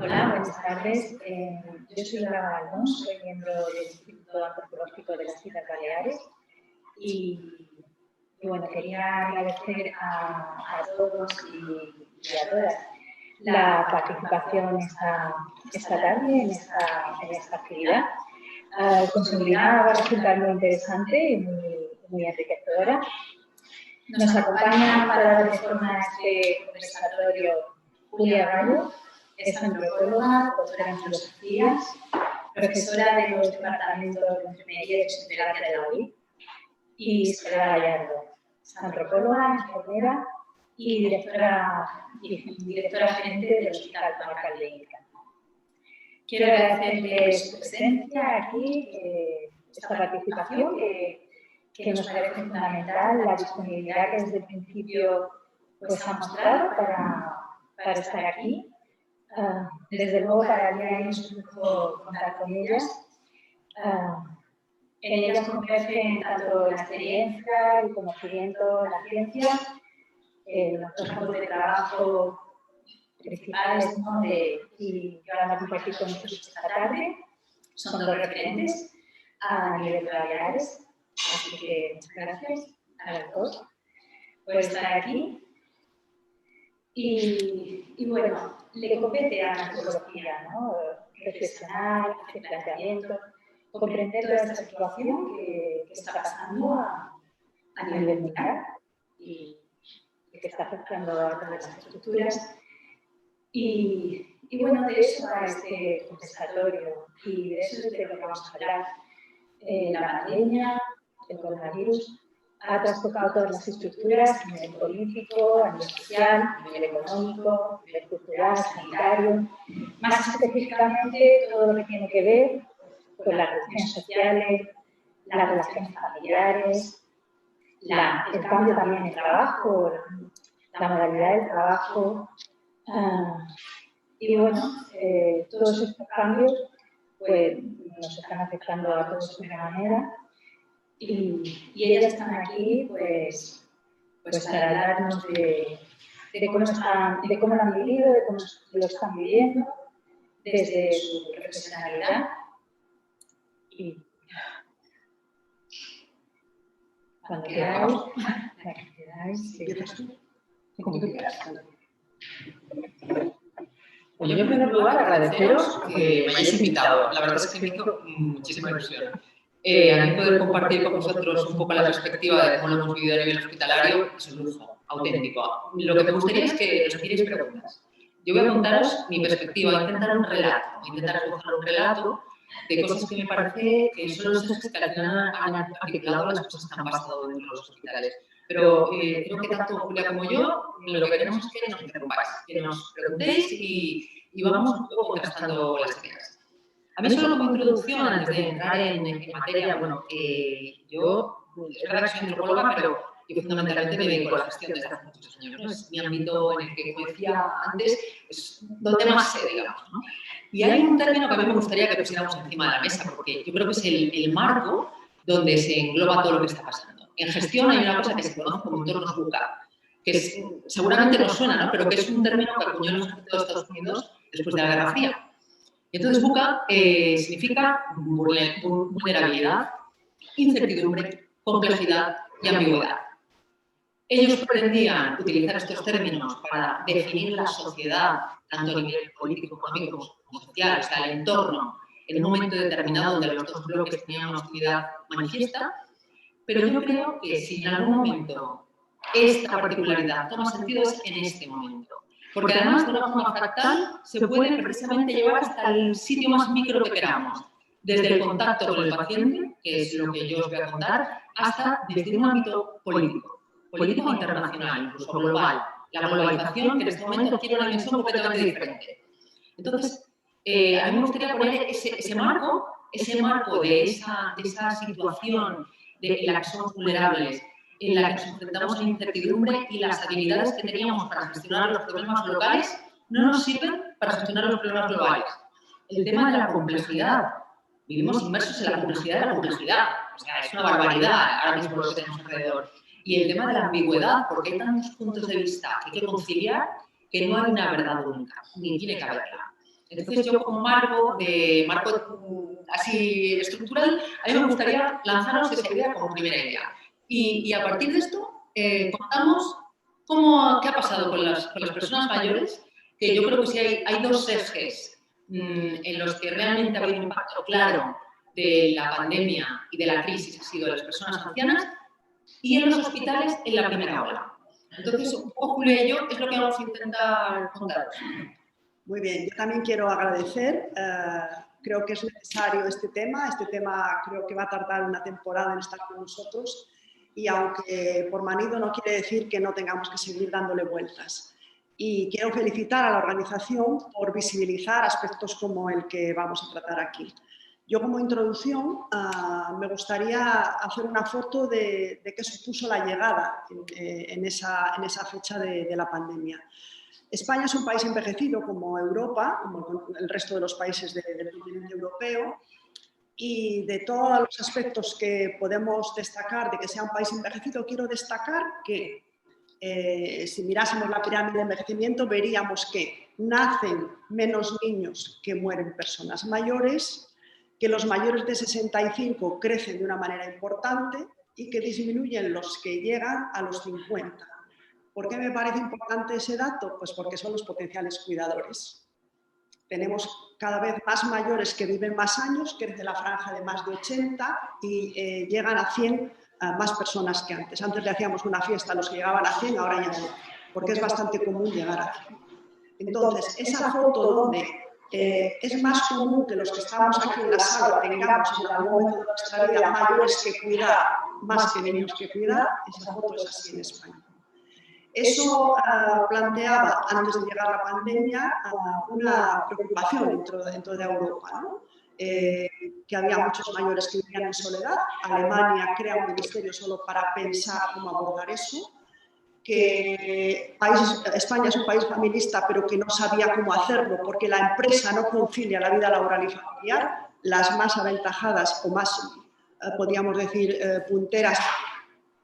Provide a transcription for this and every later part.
Hola, buenas tardes. Yo soy Laura Albón, soy miembro del Instituto Antropológico de las Islas Baleares y bueno, quería agradecer a todos y a todas la participación esta tarde en esta actividad. Con seguridad va a resultar muy interesante y muy enriquecedora. Nos acompaña para dar forma a este conversatorio Julia Gallo. Es antropóloga, doctora en filosofía, profesora de los departamentos de enfermería y fisioterapia de la UIT, y Soledad Gallardo, antropóloga, enfermera y directora gerente del Hospital Comarcal de Inca. Quiero agradecerles su presencia aquí, esta participación que nos parece fundamental, la disponibilidad que desde el principio pues, han mostrado para estar aquí. Desde luego, para el día es un lujo contar con ellas. En ellas convergen tanto la experiencia, el conocimiento, la ciencia, los dos campos de trabajo principales, ¿no? Y que van a compartir con nosotros esta tarde. Son dos referentes a nivel de Baleares, así que muchas gracias a las dos por estar aquí. Y bueno, le compete a la antropología, ¿no? Reflexionar, hacer planteamientos, comprender toda esta situación que está pasando a nivel mundial y que está afectando a todas las estructuras. Y bueno, de eso va este conversatorio y de eso es de lo que vamos a hablar. La pandemia, el coronavirus, ha trastocado todas las estructuras a nivel político, a nivel social, a nivel económico, a nivel cultural, sanitario, más específicamente todo lo que tiene que ver con las relaciones sociales, las relaciones familiares, el cambio también en el trabajo, la modalidad del trabajo. Y bueno, todos estos cambios pues, nos están afectando a todos de una manera. Y ellas están aquí pues para hablarnos de cómo lo han vivido, de cómo lo están viviendo, desde su profesionalidad. Y cuando queráis, Pues yo en primer lugar agradeceros que me hayáis invitado. La verdad es que me hizo muchísima ilusión. A mí poder compartir con vosotros un poco la perspectiva de cómo lo hemos vivido a nivel hospitalario es un lujo auténtico. Lo que me gustaría es que nos hicierais preguntas. Yo voy a contaros mi perspectiva, voy a intentar un relato, voy a intentar escoger un relato de cosas que me parece que son los ejes que al final han articulado las cosas que han pasado dentro de los hospitales. Pero creo que tanto Julia como yo lo que queremos es que nos interrumpáis, que nos preguntéis y vamos un poco contrastando las ideas. A mí solo como introducción, antes de entrar en materia, bueno, yo es verdad que soy antropóloga, pero yo fundamentalmente me dedico a la gestión desde hace muchos años, ¿no? Es mi ámbito en el que, como decía antes, es donde más sé, digamos, ¿no? Y hay un término que a mí me gustaría que pusiéramos encima de la mesa, porque yo creo que es el marco donde se engloba todo lo que está pasando. En gestión hay una cosa que se conoce como entornos VUCA, que seguramente nos suena, ¿no? Pero que es un término que acuñó el ejército de Estados Unidos después de la Guerra Fría. Entonces, VUCA significa vulnerabilidad, incertidumbre, complejidad y ambigüedad. Ellos pretendían utilizar estos términos para definir la sociedad, tanto a nivel político, económico como social, o sea, el entorno, en un momento determinado donde los dos bloques tenían una hostilidad manifiesta, pero yo creo que si en algún momento esta particularidad toma sentido es en este momento. Porque además de una forma fractal se puede precisamente llevar hasta el sitio más micro que queramos, desde el contacto con el paciente, que es lo que yo os voy a contar, hasta desde un ámbito político internacional, incluso global. La globalización, que en este momento tiene una dimensión completamente diferente. Entonces, a mí me gustaría poner ese marco de esa situación en la que somos vulnerables, en la que nos enfrentamos a la incertidumbre y las habilidades que teníamos para gestionar los problemas locales no nos sirven para gestionar los problemas globales. El tema de la complejidad. Vivimos inmersos en la complejidad de la complejidad. O sea, es una barbaridad ahora mismo lo que tenemos alrededor. Y el tema de la ambigüedad, porque hay tantos puntos de vista que hay que conciliar que no hay una verdad única, ni tiene que haberla. Entonces, yo como marco así estructural, a mí me gustaría lanzarnos esa idea como primera idea. Y a partir de esto, contamos qué ha pasado con las personas mayores, que yo creo que sí hay dos ejes en los que realmente ha habido un impacto claro de la pandemia y de la crisis, ha sido las personas ancianas, y en los hospitales en la primera ola. Entonces, un poco, Julia y yo, es lo que vamos a intentar contar. Muy bien, yo también quiero agradecer, creo que es necesario este tema creo que va a tardar una temporada en estar con nosotros y aunque por manido no quiere decir que no tengamos que seguir dándole vueltas. Y quiero felicitar a la organización por visibilizar aspectos como el que vamos a tratar aquí. Yo como introducción me gustaría hacer una foto de qué supuso la llegada en esa fecha de la pandemia. España es un país envejecido como Europa, como el resto de los países del continente europeo, y de todos los aspectos que podemos destacar de que sea un país envejecido, quiero destacar que si mirásemos la pirámide de envejecimiento veríamos que nacen menos niños que mueren personas mayores, que los mayores de 65 crecen de una manera importante y que disminuyen los que llegan a los 50. ¿Por qué me parece importante ese dato? Pues porque son los potenciales cuidadores. Tenemos cada vez más mayores que viven más años, crece la franja de más de 80 y llegan a 100 más personas que antes. Antes le hacíamos una fiesta a los que llegaban a 100, ahora ya no, porque es bastante común llegar a 100. Entonces, esa foto donde es más común que los que estamos aquí en la sala tengamos en algún momento de nuestra vida mayores que cuidar más que niños que cuidar, esa foto es así en España. Eso planteaba, antes de llegar la pandemia, una preocupación dentro de Europa, ¿no? Que había muchos mayores que vivían en soledad. Alemania crea un ministerio solo para pensar cómo abordar eso. Que España es un país familista, pero que no sabía cómo hacerlo porque la empresa no concilia la vida laboral y familiar. Las más aventajadas o más, podríamos decir, punteras,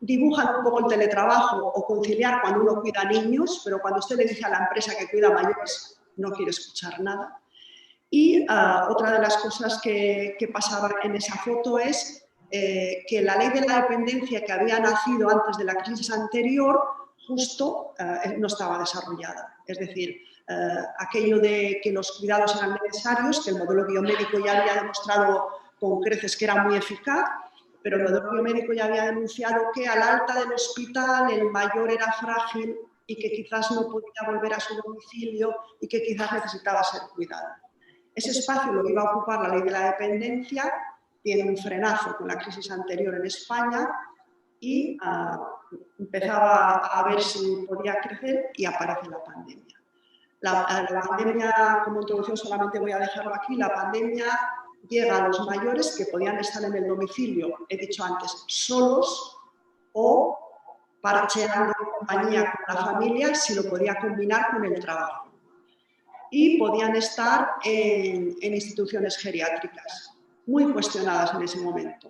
dibujan un poco el teletrabajo o conciliar cuando uno cuida niños, pero cuando usted le dice a la empresa que cuida mayores, no quiere escuchar nada. Y otra de las cosas que pasaba en esa foto es que la ley de la dependencia que había nacido antes de la crisis anterior justo no estaba desarrollada. Es decir, aquello de que los cuidados eran necesarios, que el modelo biomédico ya había demostrado con creces que era muy eficaz, pero el modelo biomédico ya había denunciado que al alta del hospital el mayor era frágil y que quizás no podía volver a su domicilio y que quizás necesitaba ser cuidado. Ese espacio lo iba a ocupar la ley de la dependencia, tiene un frenazo con la crisis anterior en España y empezaba a ver si podía crecer y aparece la pandemia. La pandemia, como introducción solamente voy a dejarlo aquí, la pandemia llega a los mayores que podían estar en el domicilio, he dicho antes, solos o parcheando en compañía con la familia si lo podía combinar con el trabajo. Y podían estar en instituciones geriátricas, muy cuestionadas en ese momento.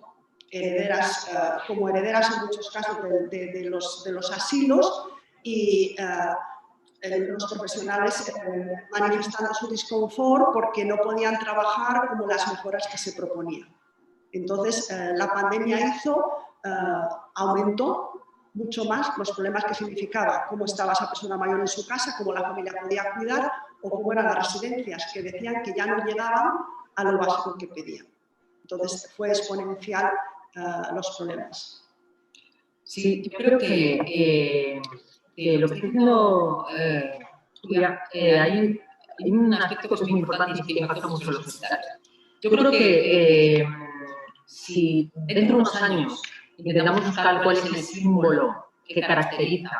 Como herederas en muchos casos de los asilos y los profesionales manifestando su disconfort porque no podían trabajar como las mejoras que se proponían. Entonces, la pandemia aumentó mucho más los problemas que significaba cómo estaba esa persona mayor en su casa, cómo la familia podía cuidar o cómo eran las residencias, que decían que ya no llegaban a lo básico que pedían. Entonces, fue exponencial los problemas. Sí, yo creo que lo que está diciendo Julia, hay un aspecto que es muy importante y que impacta mucho los hospitales. Yo creo que si dentro de unos años intentamos buscar cuál es el símbolo que caracteriza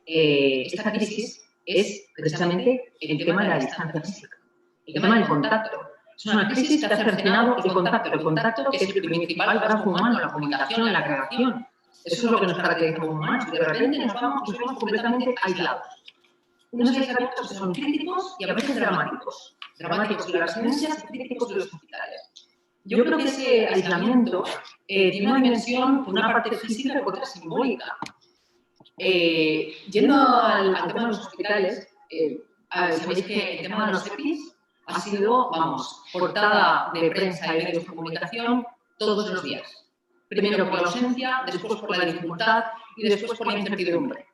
esta crisis, es precisamente el tema de la distancia física, el tema del contacto. Es una crisis que ha cercenado el contacto que es el principal rasgo humano, la comunicación, la creación. Eso es lo que nos caracteriza como humanos. De repente nos vemos completamente aislados. Unos aislamientos que son críticos y a veces dramáticos. Dramáticos en las residencias y críticos en los hospitales. Yo creo que ese aislamiento tiene una dimensión, por una parte física y por otra simbólica. Yendo al tema de los hospitales, sabéis que el tema de los EPIs ha sido, vamos, portada de prensa y medios de comunicación todos los días. Primero por la ausencia, después por la dificultad y después por la incertidumbre.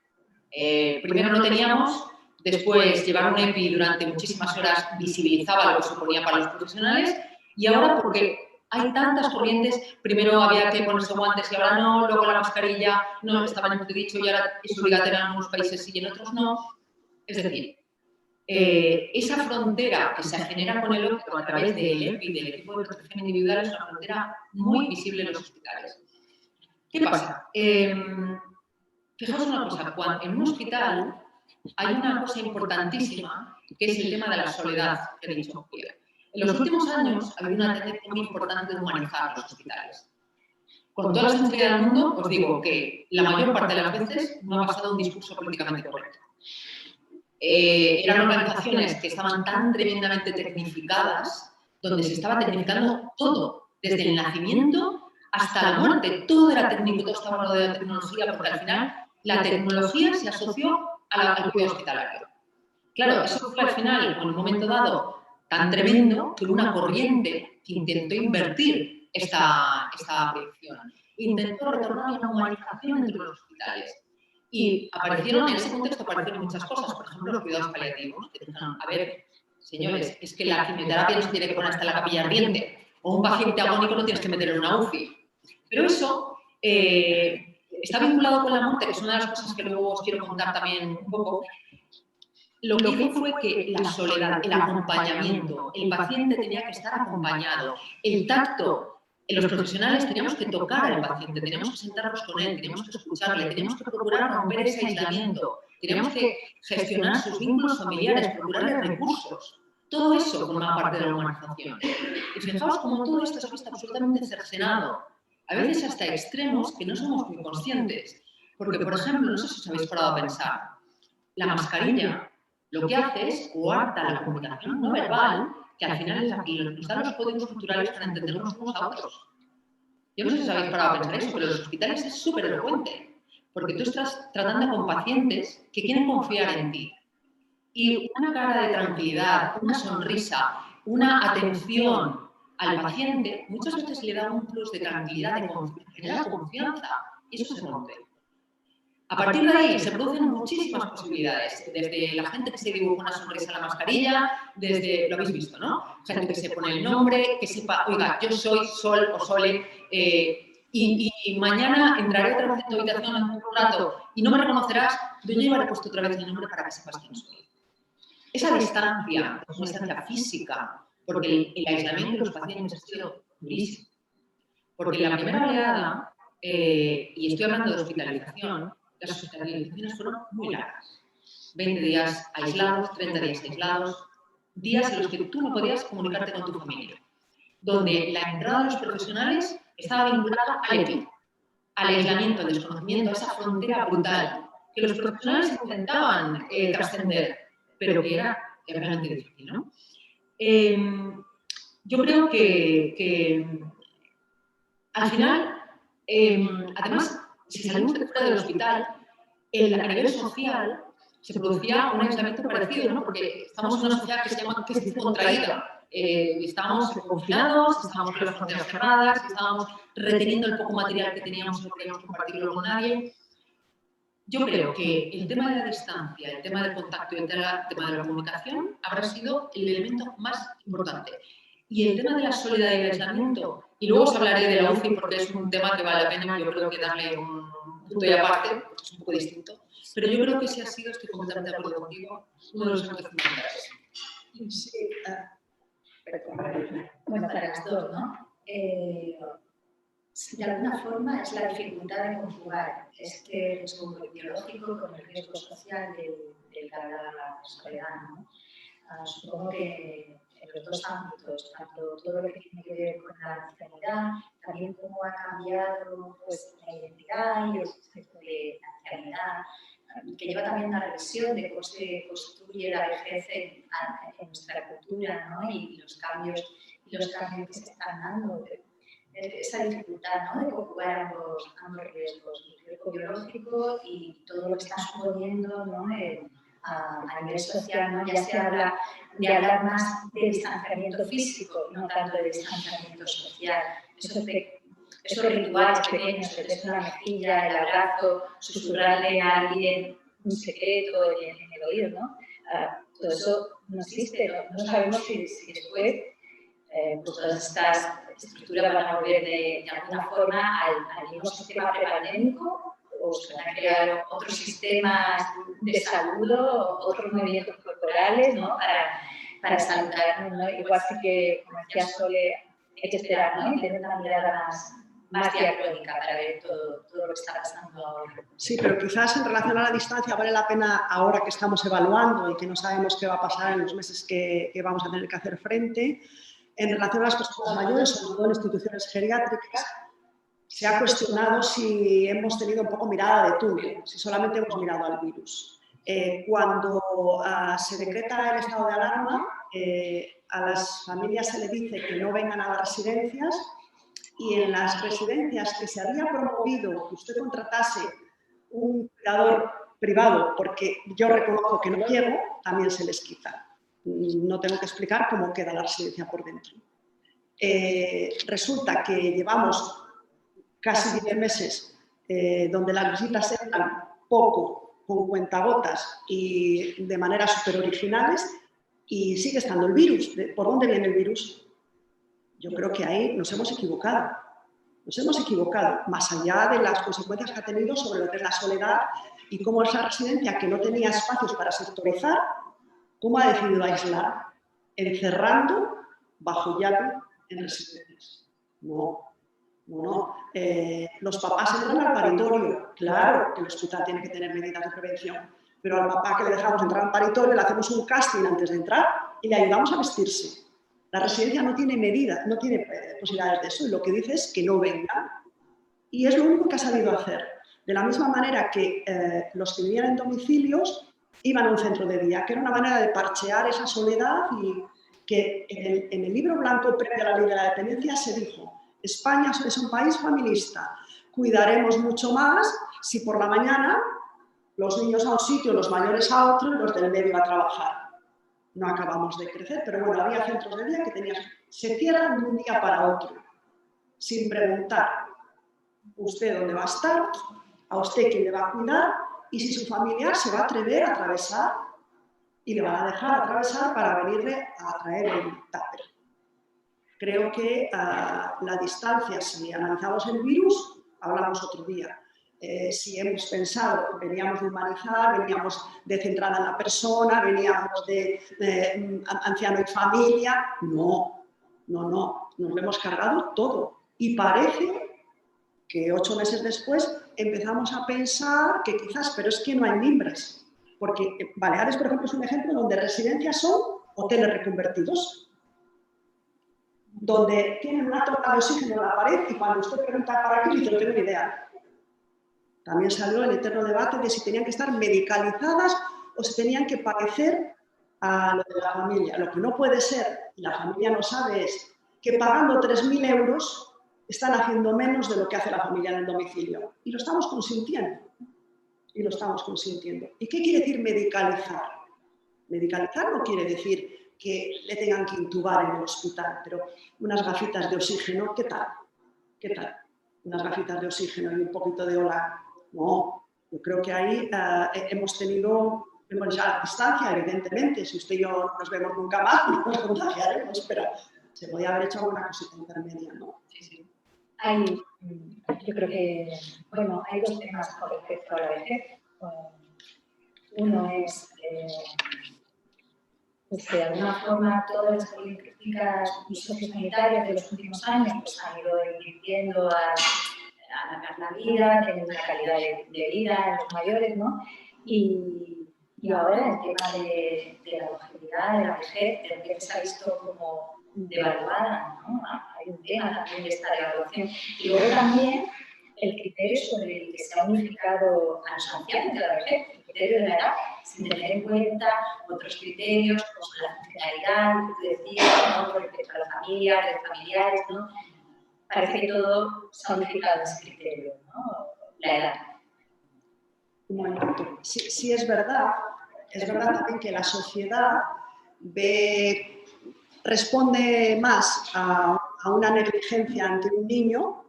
Primero no teníamos, después llevar un EPI durante muchísimas horas visibilizaba lo que suponía para los profesionales y ahora porque hay tantas corrientes, primero había que ponerse guantes y ahora no, luego la mascarilla no estaba en el dicho y ahora es obligatoria en algunos países y en otros no. Es decir, esa frontera que se genera con el otro a través del EPI, del equipo de protección individual, es una frontera muy visible en los hospitales. ¿Qué pasa? Fijaos una cosa, cuando en un hospital hay una cosa importantísima que es el tema de la soledad que he dicho. En los últimos años ha habido una tendencia muy importante de humanizar los hospitales. Con toda la sinceridad del mundo os digo que la mayor parte de las veces no ha pasado un discurso políticamente correcto. Eran organizaciones que estaban tan tremendamente tecnificadas, donde se estaba tecnificando todo, desde el nacimiento hasta la muerte. Todo era técnico, todo estaba rodeado de tecnología, porque al final la tecnología se asoció al cuidado hospitalario. Claro, eso fue al final, en un momento dado, tan tremendo que hubo una corriente que intentó invertir esta proyección. Intentó retornar la humanización entre los hospitales. Y aparecieron, en ese contexto aparecieron muchas cosas, por ejemplo, los cuidados paliativos, que dijeron, a ver, señores, es que la quimioterapia no se tiene que poner hasta la capilla ardiente, o un paciente agónico no tienes que meterle en una UCI. Pero eso está vinculado con la muerte, que es una de las cosas que luego os quiero contar también un poco. Lo que hizo fue que la soledad, el acompañamiento, el paciente tenía que estar acompañado, el tacto. Los profesionales teníamos que tocar al paciente, teníamos que sentarnos con él, teníamos que escucharle, teníamos que procurar romper ese aislamiento, teníamos que gestionar sus vínculos familiares, procurarle recursos. Todo eso formaba parte de la humanización. Y fijaos cómo todo esto se ha visto absolutamente cercenado, a veces hasta extremos que no somos muy conscientes. Porque, por ejemplo, no sé si os habéis parado a pensar, la mascarilla lo que hace es coarta la comunicación no verbal, que al final nos da los códigos culturales para entendernos unos a otros. Yo no sé si os habéis parado a pensar eso, pero en los hospitales es súper elocuente, porque tú estás tratando con pacientes que quieren confiar en ti. Y una cara de tranquilidad, una sonrisa, una atención al paciente, muchas veces le da un plus de tranquilidad, de genera confianza, y eso se rompe. A partir de ahí se producen muchísimas posibilidades, desde la gente que se dibuja una sonrisa en la mascarilla, desde, lo habéis visto, ¿no? Gente que se pone el nombre, que sepa, oiga, yo soy Sol o Sole, y mañana entraré otra vez en tu habitación en un rato y no me reconocerás, yo llevaré puesto otra vez el nombre para que sepas quién soy. Esa distancia, es una distancia física, porque el aislamiento de los pacientes ha sido durísimo. Porque en la primera oleada, y estoy hablando de hospitalización, las hospitalizaciones fueron muy largas. 20 días aislados, 30 días aislados, días en los que tú no podías comunicarte con tu familia, donde la entrada de los profesionales estaba vinculada al EPI, al aislamiento, al desconocimiento, a esa frontera brutal, que los profesionales intentaban trascender, pero que era realmente difícil, ¿no? Yo creo que al final, además, si salimos de fuera del hospital, a nivel social se producía un aislamiento parecido, ¿no? Porque estamos en una sociedad que se llama que es contraída. Estábamos confinados, estábamos con las fronteras cerradas, estábamos reteniendo el poco material que teníamos y no podíamos compartirlo con nadie. Yo creo que el tema de la distancia, el tema del contacto y el tema de la comunicación habrá sido el elemento más importante. Y el tema de la soledad y el aislamiento, y luego os hablaré de la UCI porque es un tema que vale la pena, yo creo que darle un punto y aparte, es un poco distinto, pero yo creo que ese ha sido, estoy completamente de acuerdo contigo, uno de los aspectos fundamentales. Sí, bueno, para las dos, ¿no? De alguna forma es la dificultad de conjugar este riesgo biológico con el riesgo social del que habla la soledad, ¿no? Supongo que en los dos ámbitos, tanto todo lo que tiene que ver con la ancianidad, también cómo ha cambiado pues, la identidad y el concepto de ancianidad, que lleva también una revisión de cómo se construye la vejez en nuestra cultura, ¿no? Y los cambios que se están dando. Esa dificultad, ¿no? De conjugar ambos riesgos, el riesgo biológico y todo lo que está suponiendo, ¿no? a nivel social, ¿no? Ya se habla de hablar más de distanciamiento físico y no tanto de distanciamiento social. Esos rituales pequeños, el beso en la mejilla, el abrazo, susurrarle a alguien un secreto en el oído, ¿no? Todo eso no existe, no sabemos si después pues todas estas estructuras van a volver de alguna forma al mismo sistema prepandémico o se van a crear otros sistemas de salud, otros movimientos corporales, ¿no? Para saludarnos, ¿no? Igual sí que, como decía Sole, hay que esperar, ¿no? Y tener una mirada más diacrónica para ver todo lo que está pasando ahora. Sí, pero quizás en relación a la distancia vale la pena, ahora que estamos evaluando y que no sabemos qué va a pasar en los meses que vamos a tener que hacer frente, en relación a las personas mayores, sobre todo en instituciones geriátricas, se ha cuestionado si hemos tenido un poco mirada de túnel, si solamente hemos mirado al virus. Cuando se decreta el estado de alarma, a las familias se les dice que no vengan a las residencias y en las residencias que se había promovido que usted contratase un cuidador privado, porque yo reconozco que no llego, también se les quita. No tengo que explicar cómo queda la residencia por dentro. Resulta que llevamos casi 10 meses donde las visitas eran poco, con cuentagotas y de manera súper originales y sigue estando el virus. ¿Por dónde viene el virus? Yo creo que ahí nos hemos equivocado. Nos hemos equivocado, más allá de las consecuencias que ha tenido sobre lo que es la soledad y cómo esa residencia que no tenía espacios para sectorizar, cómo ha decidido aislar, encerrando bajo llave en residencias. No. Los papás entran al paritorio. Claro que el hospital tiene que tener medidas de prevención, pero al papá que le dejamos entrar al paritorio le hacemos un casting antes de entrar y le ayudamos a vestirse. La residencia no tiene medidas, no tiene posibilidades de eso y lo que dice es que no vengan. Y es lo único que ha sabido hacer. De la misma manera que los que vivían en domicilios iban a un centro de día, que era una manera de parchear esa soledad y que en el libro blanco previo a la ley de la dependencia se dijo: España es un país familista, cuidaremos mucho más si por la mañana los niños a un sitio, los mayores a otro y los del medio a trabajar. No acabamos de crecer, pero bueno, había centros de día que se cierran de un día para otro, sin preguntar usted dónde va a estar, a usted quién le va a cuidar y si su familiar se va a atrever a atravesar y le van a dejar atravesar para venirle a traer el tupper. Creo que la distancia, si analizamos el virus, hablamos otro día. Si hemos pensado, veníamos de humanizar, veníamos de centrada en la persona, veníamos de anciano y familia. No, nos lo hemos cargado todo. Y parece que 8 meses después empezamos a pensar que quizás, pero es que no hay mimbres. Porque Baleares, por ejemplo, es un ejemplo donde residencias son hoteles reconvertidos, donde tienen una toma de oxígeno en la pared y cuando usted pregunta para qué, dice: no tengo ni idea. También salió el eterno debate de si tenían que estar medicalizadas o si tenían que parecer a lo de la familia. Lo que no puede ser, y la familia no sabe, es que pagando 3.000 euros están haciendo menos de lo que hace la familia en el domicilio. Y lo estamos consintiendo. ¿Y qué quiere decir medicalizar? Medicalizar no quiere decir que le tengan que intubar en el hospital, pero unas gafitas de oxígeno, ¿qué tal? Unas gafitas de oxígeno y un poquito de hola. No, yo creo que ahí hemos ya a distancia, evidentemente. Si usted y yo nos vemos nunca más, nos contagiaremos, pero se podía haber hecho alguna cosita intermedia, ¿no? Sí. Yo creo que, bueno, hay 2 temas con respecto a la vejez. Uno es, pues de alguna forma, todas las políticas sociosanitarias de los últimos años pues, han ido invirtiendo a alargar la vida, tener una calidad de vida en los mayores, ¿no? Y ahora el tema de la longevidad, de la vejez se ha visto como devaluada, ¿no? Hay un tema también de esta devaluación. Y luego también el criterio sobre el que se ha unificado a los ancianos de la vejez, el criterio de la edad, sin tener en cuenta otros criterios, como la funcionalidad, lo que tú decías, ¿no? Con respecto a la familia, a los familiares, ¿no? Parece que todo se ha unificado ese criterio, ¿no? La edad. Un momento. Sí es verdad es verdad también que la sociedad responde más a una negligencia ante un niño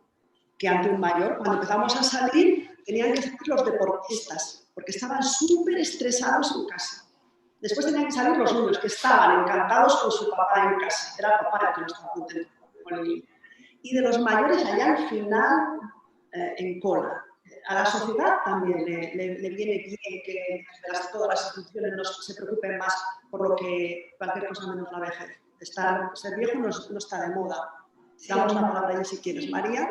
que ante un mayor. Cuando empezamos a salir, tenían que salir los deportistas, porque estaban súper estresados en casa. Después tenían que salir los niños, que estaban encantados con su papá en casa. Era el papá el que no estaba contento con el niño. Y de los mayores, allá al final, en cola. A la sociedad también le viene bien que todas las instituciones se preocupen más por lo que cualquier cosa menos la vejez. Ser viejo no está de moda. Damos la palabra ahí si quieres. María.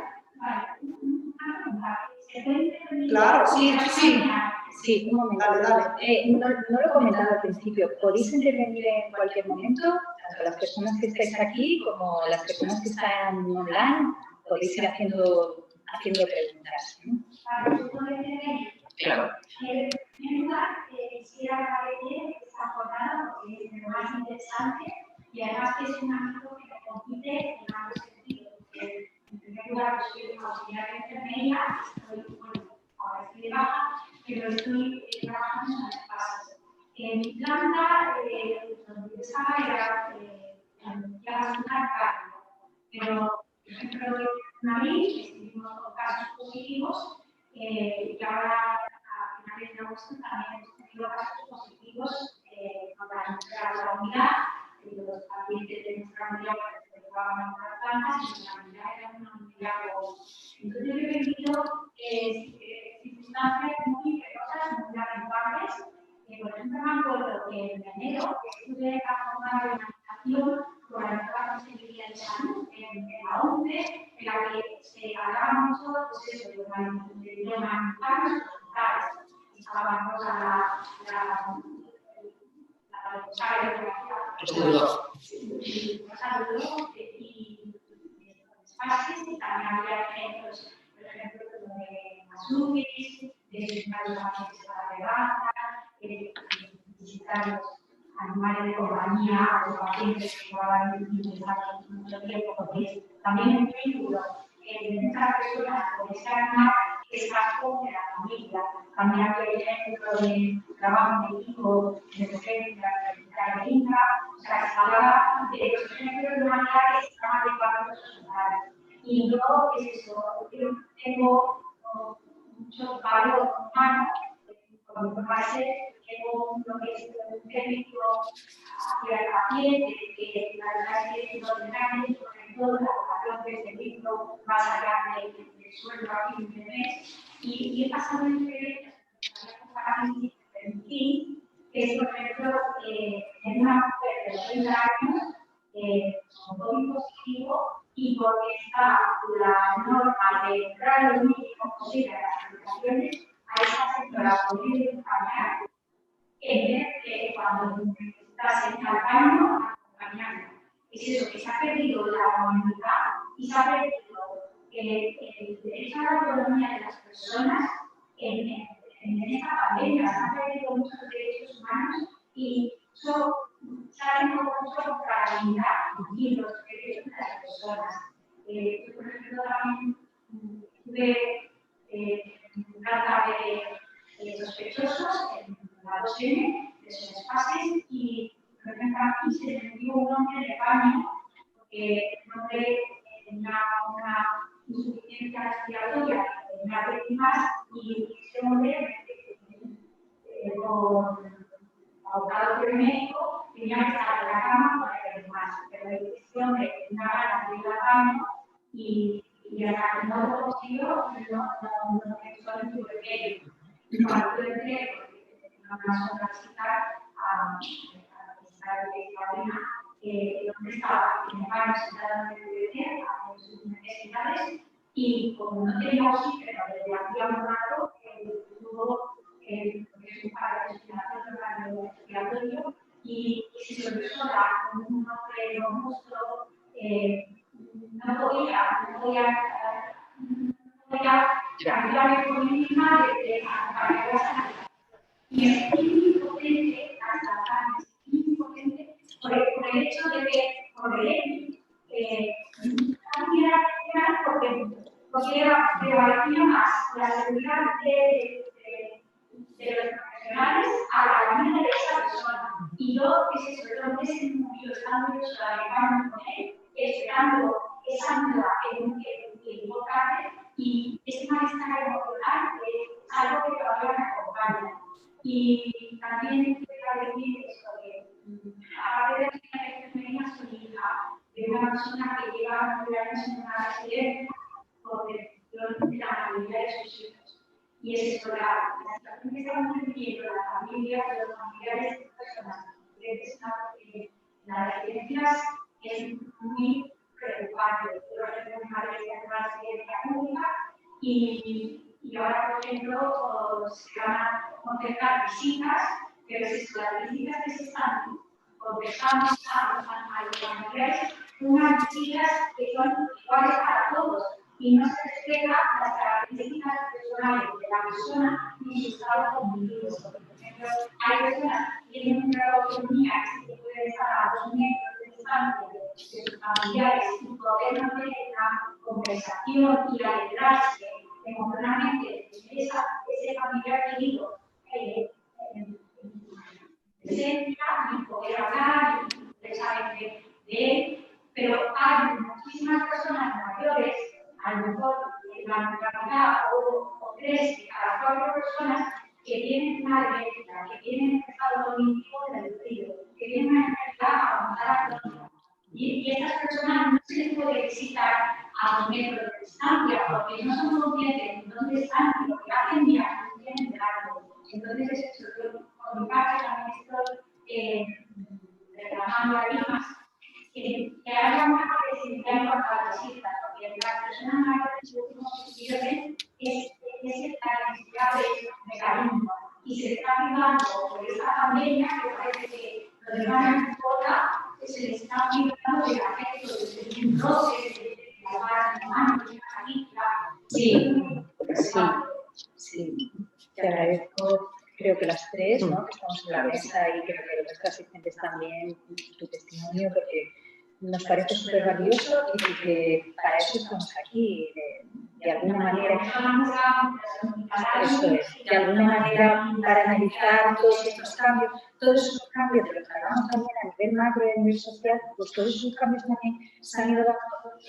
Claro, sí, un momento. Dale. No lo he comentado al principio. Podéis intervenir en cualquier momento, tanto las personas que estáis aquí como las personas que están online, podéis ir haciendo preguntas. Claro. En primer lugar, quisiera agradecer esta jornada porque es lo más interesante y además que es un ámbito que me compite en ambos sentidos. En primer lugar, soy auxiliar de enfermería, ahora estoy de baja, pero estoy trabajando en las fases. En mi planta, donde yo estaba era ya bastante cargo, pero por ejemplo, en abril estuvimos con casos positivos y ahora a finales de agosto también hemos tenido casos positivos para nuestra unidad, los pacientes de nuestra unidad que llevaban a las plantas y nuestra unidad era una unidad. Entonces yo he vivido circunstancias muy penosas, muy lamentables. Por ejemplo, me acuerdo que en enero estuve en la jornada de organización con la nueva Consejería de Salud en la ONCE, en la que se hablaba mucho de humanizar los hospitales. Estábamos a la responsable de fases y también había ejemplos, por ejemplo, de Masúquis, de visitar los pacientes para rebaja, de visitar los animales de compañía, los pacientes que llevaban mucho tiempo, porque también un vínculo de muchas personas con ese animal que está con la familia. También había ejemplos de trabajo en equipo, de urgencia, de INCA, o sea, se hablaba de los ejemplos de humanidad que estaban llevando los hospitales. Y yo, yo tengo mucho valor humano, por mi base, tengo lo que es un técnico hacia el paciente, que la verdad es que lo detalles, sobre todo la vocación de este libro, más allá del sueldo a fin de mes, y he pasado entre en fin, que es, por ejemplo, en una mujer de 30 años, con COVID positivo, y porque está la norma de entrar lo mínimo posible a las aplicaciones, a esa señora poder acompañar, en vez de cuando estás en el baño, acompañando. Es eso, que se ha perdido la humanidad y se ha perdido el derecho a la autonomía de las personas en esta pandemia. Se han perdido muchos derechos humanos y eso se ha tenido mucho contra la dignidad y los derechos de las personas. Yo, por ejemplo, también tuve trata de sospechosos en la 2M, de sus fases, y por ejemplo aquí se le dio un hombre de baño porque el hombre tenía una insuficiencia respiratoria, tenía víctimas, y ese hombre, por pautado por el médico, tenía que estar en la cama para que más. Pero ese hombre tenía ganas de ir al baño y hasta que no lo consiguió, no pensó en su bebé. Y cuando yo entré, porque tenía una sola cita a estar de cabina, el hombre estaba en el baño sentado en el bebé, a sus necesidades, y como no tenía oxígeno desde hacía un rato, tuvo que es un paro respiratorio, y se sobresola con un hombre robusto, no podía ayudarme con mi misma para que la y es muy potente hasta la carne, es muy potente por el hecho de que por él porque prevalecía más la seguridad de los profesionales a la vida de con él, esperando esa nueva importante y ese malestar emocional es algo que todavía me acompaña. Y también quiero decir esto, que aparte de la experiencia femenina, soy hija de una persona que lleva 9 años en una residencia por decisión de la mayoría de sus hijos. Y es esto, la situación que estamos viviendo, la familia, los familiares de personas en las residencias es muy preocupante. Yo tengo una residencia pública y ahora, por ejemplo, se van a concertar visitas, pero las visitas que se están contestando a los familiares, unas visitas que son iguales para todos y no se respeta las características personales de la persona ni su estado cognitivo. Por ejemplo, hay personas que tienen una autonomía que se puede estar a 2 metros de distancia de sus familiares y poder mantener una conversación y alegrarse emocionalmente de ese familiar querido en presencia y poder hablar precisamente de él, pero hay muchísimas personas mayores, a lo mejor la mitad o 3 de cada 4 personas que tienen una demencia, que tienen un estado cognitivo reducido, que tienen una enfermedad avanzada crónica. Y estas personas no se les puede visitar a 2 metros de distancia porque no son conscientes de dónde están y lo que hacen ni a dónde tienen de largo. Entonces, eso, yo por mi parte también estoy reclamando a Limas que haya una accesibilidad en cuanto a las visitas, porque las personas mayores lo que pierden es la necesidad de cariño. Y se está privando por esta pandemia que parece que lo demás no importa, se les está privando del afecto, de un roce, de la mano, de una caricia. Sí. Te agradezco, creo que las 3, ¿no? Que estamos en la mesa y creo que los asistentes también, tu testimonio, porque nos parece súper valioso y que para eso estamos aquí, de alguna manera, eso es, de alguna manera para analizar todos estos cambios de los que hablamos también a nivel macro y a nivel social, pues todos esos cambios también se han ido dando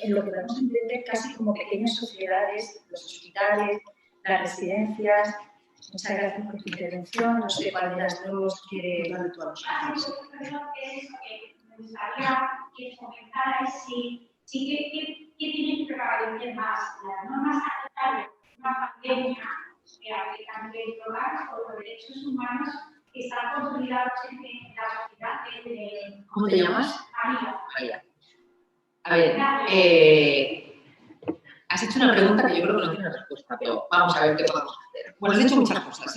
en lo que podemos entender casi como pequeñas sociedades, los hospitales, las residencias. Muchas gracias por tu intervención, no sé cuál de las dos quiere... Me gustaría que comentara qué tienen que prevalecer más, las normas sanitarias, una pandemia que afecta a nivel global o los derechos humanos que están consolidados en la sociedad. ¿Cómo te llamas? María. A ver, has hecho una pregunta que yo creo que no tiene respuesta, pero vamos a ver qué podemos hacer. Bueno, has dicho muchas cosas,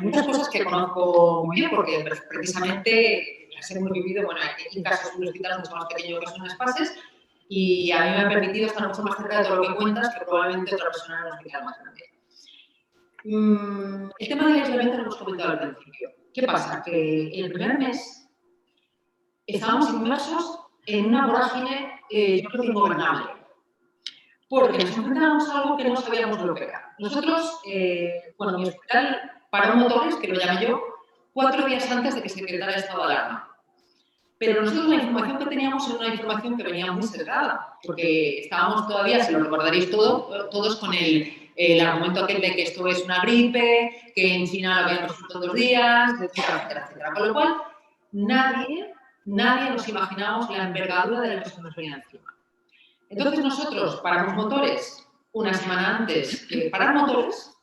muchas cosas que conozco muy bien porque precisamente las hemos vivido, bueno, hay casos en un hospital mucho más pequeño que son las fases y a mí me ha permitido estar mucho más cerca de todo lo que cuentas que probablemente otra persona en un hospital más grande. El tema del aislamiento lo hemos comentado al principio. ¿Qué pasa? Que en el primer mes estábamos inmersos en una vorágine, yo creo que ingobernable. Porque nos enfrentábamos a algo que no sabíamos lo que era. Nosotros, bueno, mi hospital paró motores, que lo llamé yo, 4 días antes de que se decretara el estado de alarma. Pero nosotros la información que teníamos era una información que venía muy sesgada, porque estábamos todavía, si lo recordaréis todos con el argumento aquel de que esto es una gripe, que en China lo habían resuelto 2 días, etcétera, etcétera, etcétera. Con lo cual, nadie nos imaginábamos la envergadura de la que se nos venía encima. Entonces nosotros paramos motores una semana antes. Parar motores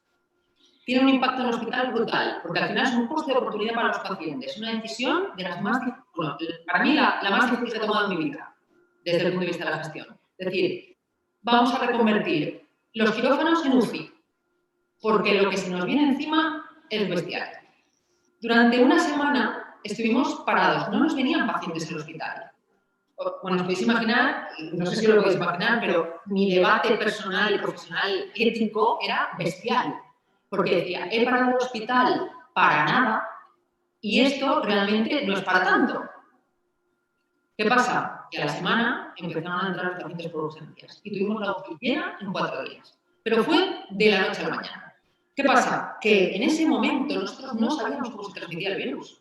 tiene un impacto en el hospital brutal, porque al final es un coste de oportunidad para los pacientes. Es una decisión de las más, bueno, para mí la más difícil que he tomado en mi vida, desde el punto de vista de la gestión. Es decir, vamos a reconvertir los quirófanos en UCI, porque lo que se nos viene encima es bestial. Durante una semana estuvimos parados, no nos venían pacientes al hospital. Bueno, os podéis imaginar, no sé si lo podéis imaginar, pero mi debate personal y profesional ético era bestial. Porque decía, he parado el hospital para nada y esto realmente no es para tanto. ¿Qué pasa? Que a la semana empezaron a entrar los pacientes por urgencias y tuvimos la UCI llena en 4 días. Pero fue de la noche a la mañana. ¿Qué pasa? Que en ese momento nosotros no sabíamos cómo se transmitía el virus.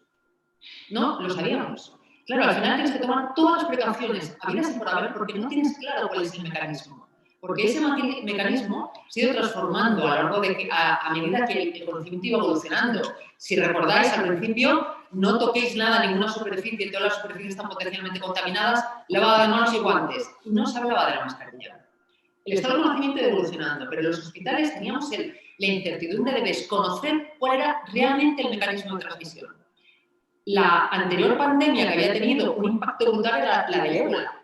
No lo sabíamos. Claro, al final tienes que tomar todas las precauciones habidas y por haber porque no tienes claro cuál es el mecanismo. Porque ese mecanismo se ha ido transformando a lo largo de que, a medida que el conocimiento iba evolucionando. Si recordáis, al principio, no toquéis nada, ninguna superficie, todas las superficies están potencialmente contaminadas, lavada de manos y guantes. No se hablaba de la mascarilla. El estado del conocimiento iba evolucionando, pero en los hospitales teníamos la incertidumbre de desconocer cuál era realmente el mecanismo de transmisión. La anterior pandemia que había tenido un impacto brutal era la del ébola.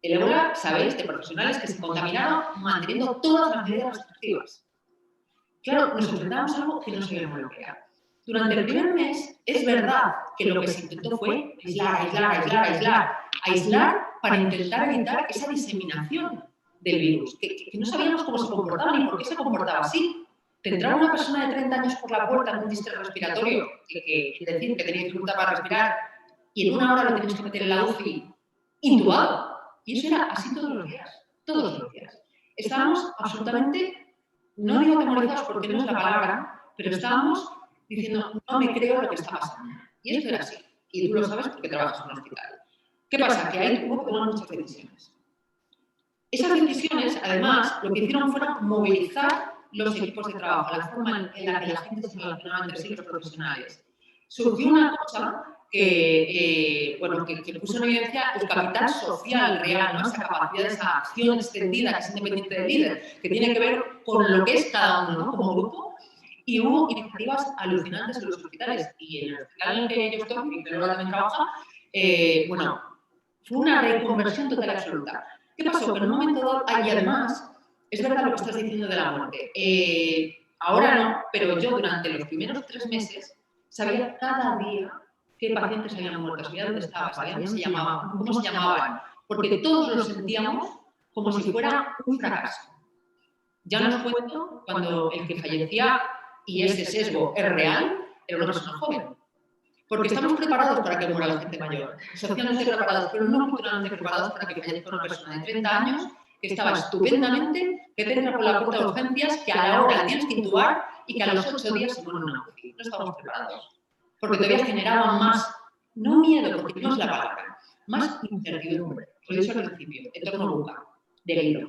El ébola, sabéis, de profesionales que se contaminaron manteniendo todas las medidas restrictivas. Claro, nos enfrentamos a algo que no sabíamos lo que era. Durante el primer mes, es verdad que lo que se intentó fue aislar para intentar evitar esa diseminación del virus, que no sabíamos cómo se comportaba ni por qué se comportaba así. Te entraba una persona de 30 años por la puerta con un distrés respiratorio, que decir que tenía dificultad para respirar, y en una hora lo tenías que meter en la UCI intubado. Y eso era así todos los días, todos los días. Estábamos absolutamente, no digo atemorizados porque no es la palabra, pero estábamos diciendo, no me creo lo que está pasando. Y esto era así. Y tú lo sabes porque trabajas en un hospital. ¿Qué pasa? Que ahí hubo que tomar muchas decisiones. Esas decisiones, además, lo que hicieron fueron movilizar los equipos de trabajo, la forma en la que la gente se relacionaba entre sí, los profesionales. Surgió una cosa que puso en evidencia el capital social real, ¿no? Esa capacidad, esa acción extendida que es independiente del líder, que tiene que ver con lo que es cada uno, ¿no? Como grupo. Y hubo iniciativas alucinantes en los hospitales. Y en el hospital en el que yo estoy, y que luego también trabaja, fue una reconversión total y absoluta. ¿Qué pasó? Que en un momento dado, y además, es verdad lo que estás diciendo de la muerte. Ahora no, pero yo durante los primeros 3 meses sabía cada día qué pacientes habían muerto, sabía dónde estaban, sabía cómo se llamaban, porque todos lo sentíamos como si fuera un fracaso. Ya no os cuento cuando el que fallecía, y ese sesgo es real, era una persona joven. Porque estamos preparados para que muera la gente mayor, socialmente preparados, pero no culturalmente preparados para que fallezca una persona de 30 años que estaba estupendamente, que te entra por la puerta de urgencias, que a la hora la tienes que intubar y que a los 8 días se muere en una UCI. No estábamos preparados. Porque todavía generaba más, no miedo, porque no es la palabra, más incertidumbre. Lo he dicho al principio, en torno a boca, del hilo.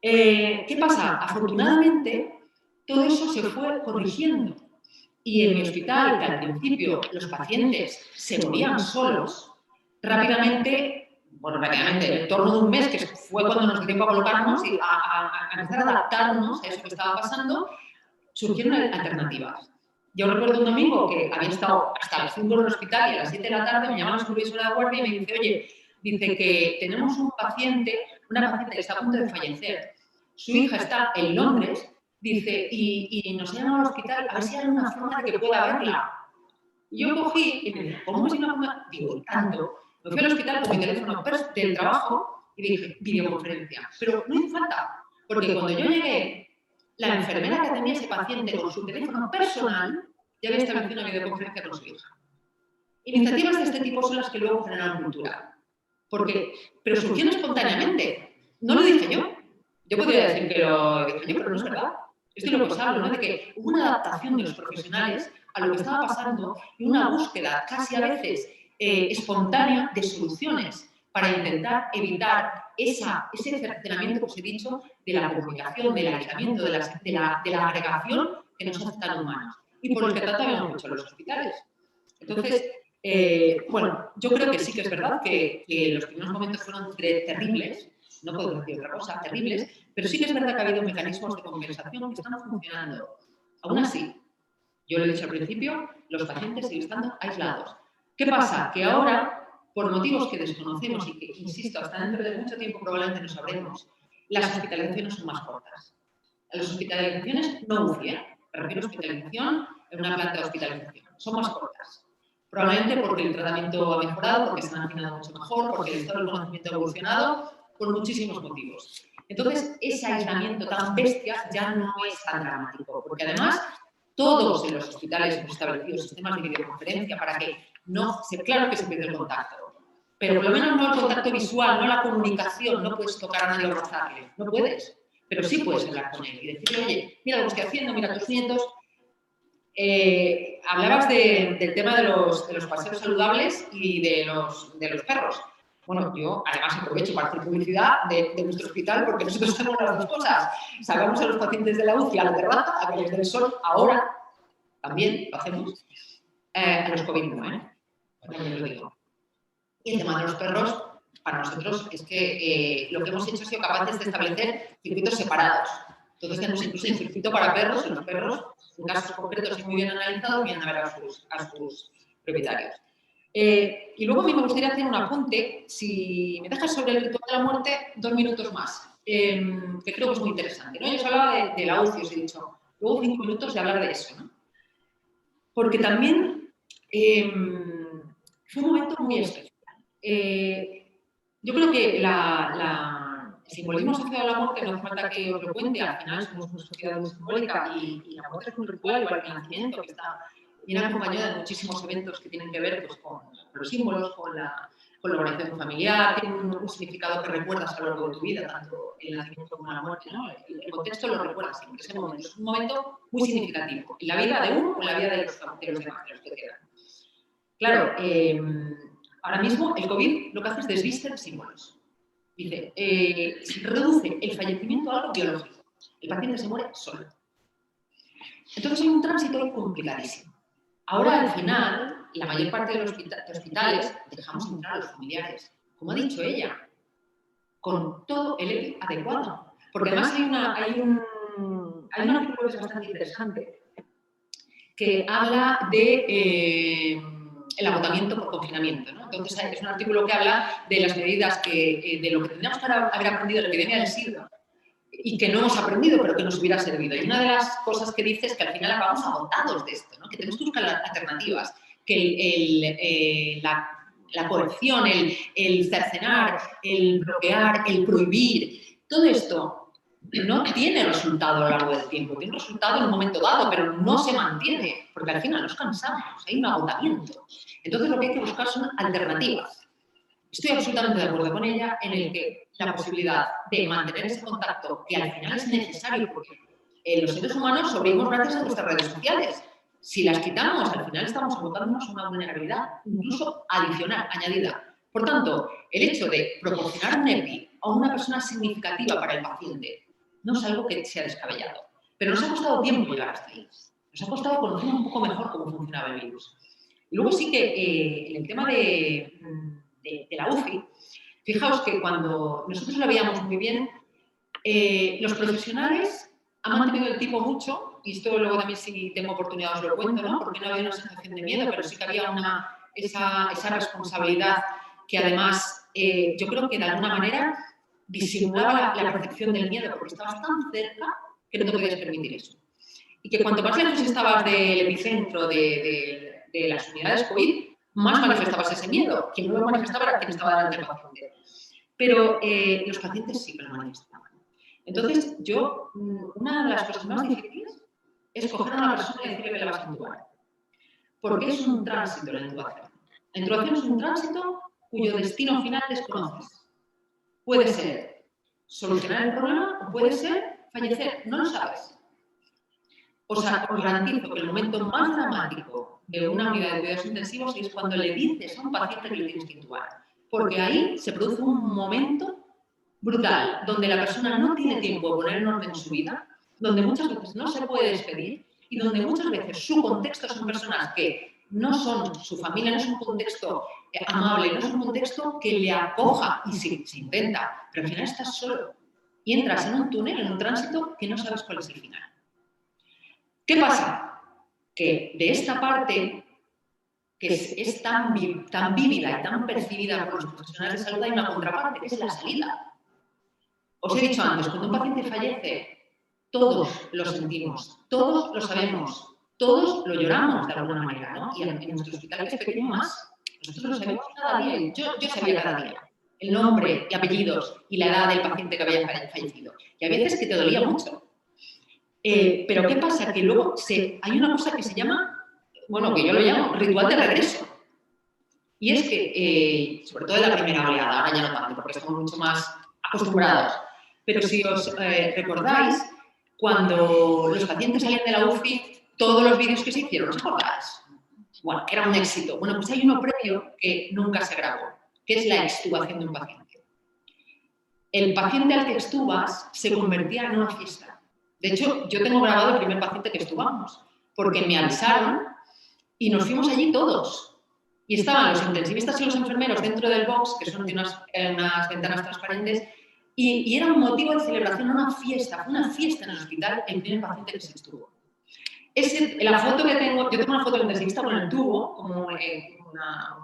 ¿Qué pasa? Afortunadamente, todo eso se fue corrigiendo. Y en mi hospital, que al principio los pacientes se morían solos, rápidamente, en torno de un mes, que fue cuando nos dio tiempo a colocarnos y a empezar a adaptarnos a eso que estaba pasando, surgieron alternativas. Yo recuerdo un domingo que había estado hasta las 5 en el hospital y a las 7 de la tarde me llama la supervisora de guardia y me dice, oye, dice que tenemos una paciente que está a punto de fallecer. Su hija está en Londres, dice, y nos llaman al hospital a ver si hay una forma de que pueda verla. Y yo cogí y me dije, ¿cómo es una forma? Digo, tanto. Me fui al hospital con mi teléfono del trabajo y dije, videoconferencia. Pero no hizo falta, porque cuando yo llegué, la enfermera que tenía ese paciente con su teléfono personal ya había establecido una videoconferencia con su hija. Iniciativas de este tipo son las que luego generan cultura. Pero surgieron espontáneamente. No lo dije yo. Yo podría decir que lo dije yo, pero no es verdad. Esto es lo que os hablo, ¿no? De que hubo una adaptación de los profesionales a lo que estaba pasando y una búsqueda casi a veces espontánea de soluciones para intentar evitar ese cercenamiento que os he dicho de la comunicación, del aislamiento, de la agregación que nos hace tan humanos y por el que tanto habíamos hecho en los hospitales. Entonces, yo creo que sí que es verdad que los primeros momentos fueron terribles, no puedo decir otra cosa, terribles, pero sí que es verdad que ha habido mecanismos de compensación que están funcionando. Aún así, yo lo he dicho al principio, los pacientes siguen estando aislados. ¿Qué pasa? Que ahora, por motivos que desconocemos y que, insisto, hasta dentro de mucho tiempo probablemente no sabremos, las hospitalizaciones son más cortas. Las hospitalizaciones no UCI, me refiero a hospitalización en una planta de hospitalización, son más cortas. Probablemente porque el tratamiento ha mejorado, porque se han afinado mucho mejor, porque el estado del conocimiento ha evolucionado, por muchísimos motivos. Entonces, ese aislamiento tan bestia ya no es tan dramático, porque además todos en los hospitales hemos establecido sistemas de videoconferencia para que claro que se pierde el contacto, pero por lo menos no el contacto visual, no la comunicación, no puedes tocar a nadie o rozarle, no puedes, pero sí puedes hablar con él y decirle, oye, mira lo que estoy haciendo, mira tus nietos. Hablabas del tema de los paseos saludables y de los perros. Bueno, yo además aprovecho para hacer publicidad de nuestro hospital porque nosotros hacemos las dos cosas. Sacamos a los pacientes de la UCI a la terraza, a que les dé el sol. Ahora también lo hacemos. A los COVID no, también lo digo. Y el tema de los perros, para nosotros, es que lo que hemos hecho ha sido capaces de establecer circuitos separados. Entonces tenemos incluso un circuito para perros y los perros, en casos concretos y muy bien analizados, vienen a ver a sus propietarios. Y luego a mí me gustaría hacer un apunte, si me dejas sobre el ritual de la muerte, 2 minutos más, que creo que es muy interesante, ¿no? Yo os hablaba de la UCI, os he dicho, luego 5 minutos de hablar de eso, ¿no? Porque también fue un momento muy especial. Yo creo que el simbolismo asociado a la muerte no hace falta que os lo cuente, al final somos una sociedad muy simbólica y la muerte es un ritual igual que el nacimiento, que viene acompañado de muchísimos eventos que tienen que ver pues, con los símbolos, con la organización familiar, tiene un significado que recuerdas a lo largo de tu vida, tanto el nacimiento como la muerte, ¿no? El contexto lo recuerdas siempre, ese momento es un momento muy significativo en la vida de uno o en la vida de los demás, de los que quedan. Claro, ahora mismo el COVID lo que hace es desviste de símbolos. Dice, se reduce el fallecimiento a algo biológico. El paciente se muere solo. Entonces hay un tránsito complicadísimo. Ahora, al final, la mayor parte de los hospitales dejamos entrar a los familiares, como ha dicho ella, con todo el EPI adecuado. Porque además hay un artículo que es bastante interesante que habla de el agotamiento por confinamiento, ¿no? Entonces, es un artículo que habla de las medidas de lo que tendríamos que haber aprendido de la epidemia del SIDA y que no hemos aprendido, pero que nos hubiera servido. Y una de las cosas que dice es que al final acabamos agotados de esto, ¿no? Que tenemos que buscar alternativas, que la coerción, el cercenar, el bloquear, el prohibir, todo esto no tiene resultado a lo largo del tiempo, tiene un resultado en un momento dado, pero no se mantiene, porque al final nos cansamos, hay un agotamiento. Entonces lo que hay que buscar son alternativas. Estoy absolutamente de acuerdo con ella en el que la posibilidad de mantener ese contacto, que al final es necesario, porque los seres humanos sobrevivimos gracias a nuestras redes sociales. Si las quitamos, al final estamos abocándonos a una vulnerabilidad incluso adicional, añadida. Por tanto, el hecho de proporcionar un EPI a una persona significativa para el paciente no es algo que sea descabellado. Pero nos ha costado tiempo llegar hasta ahí. Nos ha costado conocer un poco mejor cómo funcionaba el virus. Y luego sí que en el tema de la UCI, fijaos que cuando nosotros lo veíamos muy bien, los profesionales han mantenido el tipo mucho, y esto luego también si tengo oportunidad os lo cuento, ¿no? Porque no había una sensación de miedo, pero sí que había esa responsabilidad que además yo creo que de alguna manera disimulaba la percepción del miedo, porque estabas tan cerca que no te podías permitir eso. Y que cuanto más lejos estabas del epicentro de las unidades COVID, más manifestabas ese miedo. Quien no lo manifestaba era quien estaba delante del paciente. Pero los pacientes sí que lo manifestaban. Entonces, una de las cosas más difíciles es coger a una persona y decirle que la vas a intubar. Porque es un tránsito la intubación. La intubación es un tránsito cuyo destino final desconoces. Puede ser solucionar el problema o puede ser fallecer, no lo sabes. Os garantizo que el momento más dramático de una unidad de cuidados intensivos es cuando le dices a un paciente que le tienes que intubar. Porque ahí se produce un momento brutal, donde la persona no tiene tiempo de poner en orden su vida, donde muchas veces no se puede despedir y donde muchas veces su contexto son personas que no son, su familia no es un contexto amable, no es un contexto que le acoja y se intenta, pero al final estás solo y entras en un túnel, en un tránsito que no sabes cuál es el final. ¿Qué pasa? Que de esta parte, que es tan vívida y tan percibida por los profesionales de salud, hay una contraparte, que es la salida. Os he dicho antes, cuando un paciente fallece, todos lo sentimos, todos lo sabemos, todos lo lloramos de alguna manera, ¿no? Y en nuestro hospital, que es pequeño más, nosotros lo sabemos cada día. Yo sabía cada día el nombre y apellidos y la edad del paciente que había fallecido. Y a veces que te dolía mucho. Pero ¿qué pasa? Que luego hay una cosa que se llama, bueno, que yo lo llamo ritual de regreso. Y es que, sobre todo en la primera oleada, ahora ya no tanto, porque estamos mucho más acostumbrados. Pero si os recordáis, cuando los pacientes salían de la UCI, todos los vídeos que se hicieron, ¿os acordáis? Bueno, era un éxito. Bueno, pues hay uno previo que nunca se grabó, que es la extubación de un paciente. El paciente al que extubas se convertía en una fiesta. De hecho, yo tengo grabado el primer paciente que extubamos, porque me avisaron y nos fuimos allí todos. Y estaban los intensivistas y los enfermeros dentro del box, que son de unas ventanas transparentes, y era un motivo de celebración, una fiesta en el hospital, el primer paciente que se extubó. La foto que tengo, yo tengo una foto del intensivista con el tubo, como un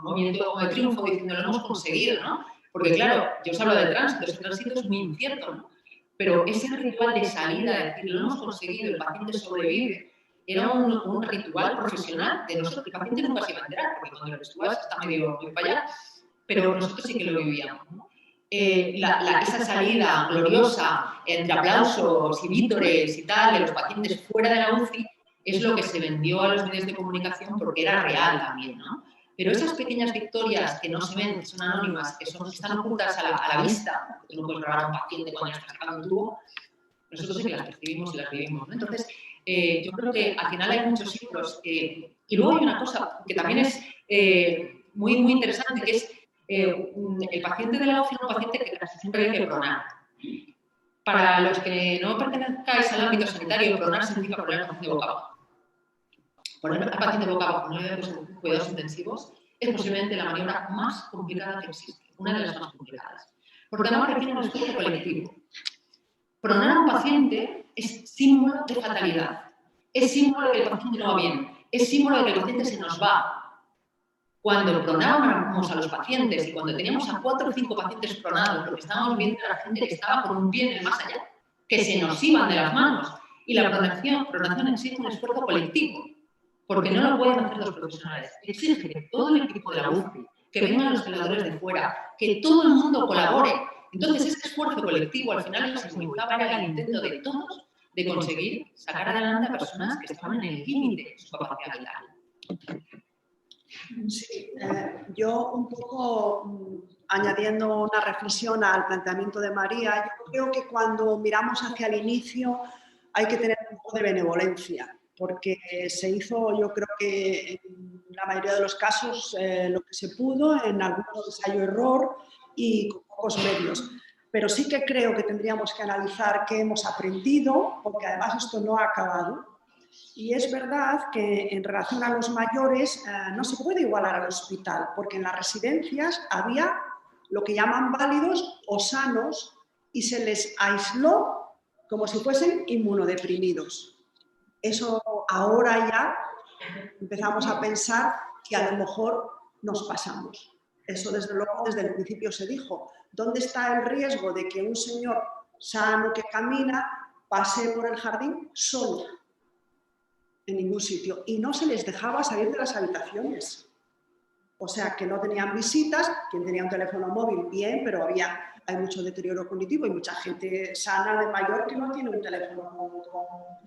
movimiento de triunfo, diciendo lo hemos conseguido, ¿no? Porque claro, yo os hablo de tránsito, ese tránsito es muy incierto, ¿no? Pero ese ritual de salida, de decir, lo hemos conseguido, el paciente sobrevive, era un ritual profesional de nosotros. El paciente nunca se iba a enterar, porque cuando lo extubas está medio para allá, pero nosotros sí que lo vivíamos, ¿no? Esa salida gloriosa entre aplausos y vítores y tal de los pacientes fuera de la UCI es lo que se vendió a los medios de comunicación porque era real también, ¿no? Pero esas pequeñas victorias que no se ven, que son anónimas, que están ocultas a la vista, porque tú no puedes grabar a un paciente cuando está sacando un tubo, nosotros sí que las percibimos y las vivimos, ¿no? Entonces, yo creo que al final hay muchos ciclos. Y luego hay una cosa que también es muy, muy interesante, que es el paciente de la UCI es un paciente que casi siempre hay que pronar. Para los que no pertenezcáis al ámbito sanitario, pronar significa poner al paciente boca abajo. Poner al paciente boca abajo en un cuidados intensivos es posiblemente la maniobra más complicada que existe, una de las más complicadas. Porque además requiere un esfuerzo colectivo. Pronar a un paciente es símbolo de fatalidad, es símbolo de que el paciente no va bien, es símbolo de que el paciente se nos va. Cuando pronábamos a los pacientes y cuando teníamos a 4 o 5 pacientes pronados, lo que estábamos viendo era la gente que estaba con un pie en el más allá, que se nos iban de las manos. Y la pronación exige un esfuerzo colectivo, porque no lo pueden hacer los profesionales. Exige que todo el equipo de la UCI, que vengan los celadores de fuera, que todo el mundo colabore. Entonces, ese esfuerzo colectivo al final significaba el intento de todos de conseguir sacar adelante a personas que estaban en el límite de su capacidad vital. Sí, yo un poco añadiendo una reflexión al planteamiento de María, yo creo que cuando miramos hacia el inicio hay que tener un poco de benevolencia, porque se hizo, yo creo que en la mayoría de los casos lo que se pudo, en algunos ensayo-error y con pocos medios. Pero sí que creo que tendríamos que analizar qué hemos aprendido, porque además esto no ha acabado. Y es verdad que en relación a los mayores no se puede igualar al hospital, porque en las residencias había lo que llaman válidos o sanos y se les aisló como si fuesen inmunodeprimidos. Eso ahora ya empezamos a pensar que a lo mejor nos pasamos. Eso desde luego desde el principio se dijo. ¿Dónde está el riesgo de que un señor sano que camina pase por el jardín solo? En ningún sitio. Y no se les dejaba salir de las habitaciones. O sea, que no tenían visitas. Quien tenía un teléfono móvil, bien, pero hay mucho deterioro cognitivo y mucha gente sana de mayor que no tiene un teléfono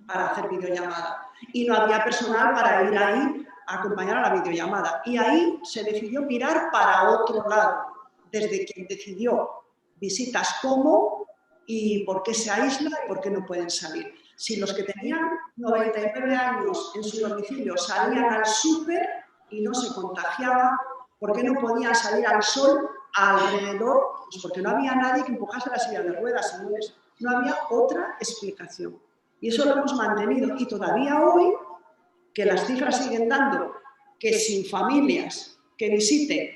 para hacer videollamada. Y no había personal para ir ahí a acompañar a la videollamada. Y ahí se decidió mirar para otro lado. Desde quien decidió visitas cómo y por qué se aísla y por qué no pueden salir. Si los que tenían 99 años en su domicilio salían al súper y no se contagiaban, ¿por qué no podían salir al sol alrededor? Pues porque no había nadie que empujase la silla de ruedas, señores. No había otra explicación. Y eso lo hemos mantenido. Y todavía hoy, que las cifras siguen dando, que sin familias que visiten,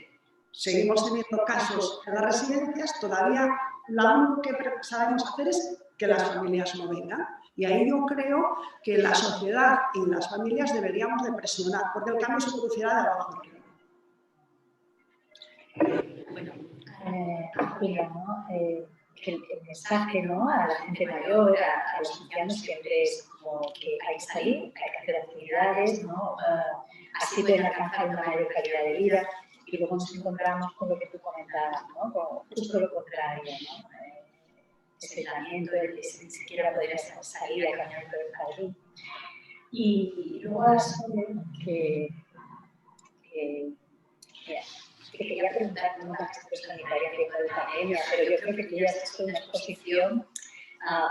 seguimos teniendo casos en las residencias, todavía lo único que sabemos hacer es que las familias no vengan. Y ahí yo creo que la sociedad y las familias deberíamos de presionar, porque el cambio se producirá de abajo arriba. Bueno, ¿no? Que el mensaje, ¿no?, a la gente mayor, a los ancianos, siempre es como que hay que salir, hay que hacer actividades, ¿no? Así pueden alcanzar una mayor calidad de vida. Y luego nos encontramos con lo que tú comentabas, ¿no?, con justo lo contrario, ¿no? Ese aislamiento, el que ni siquiera podría salir a caminar por el jardín. Y luego que quería preguntar cómo la gestión sanitaria en tiempo de pandemia, pero yo creo que tú ya has hecho una exposición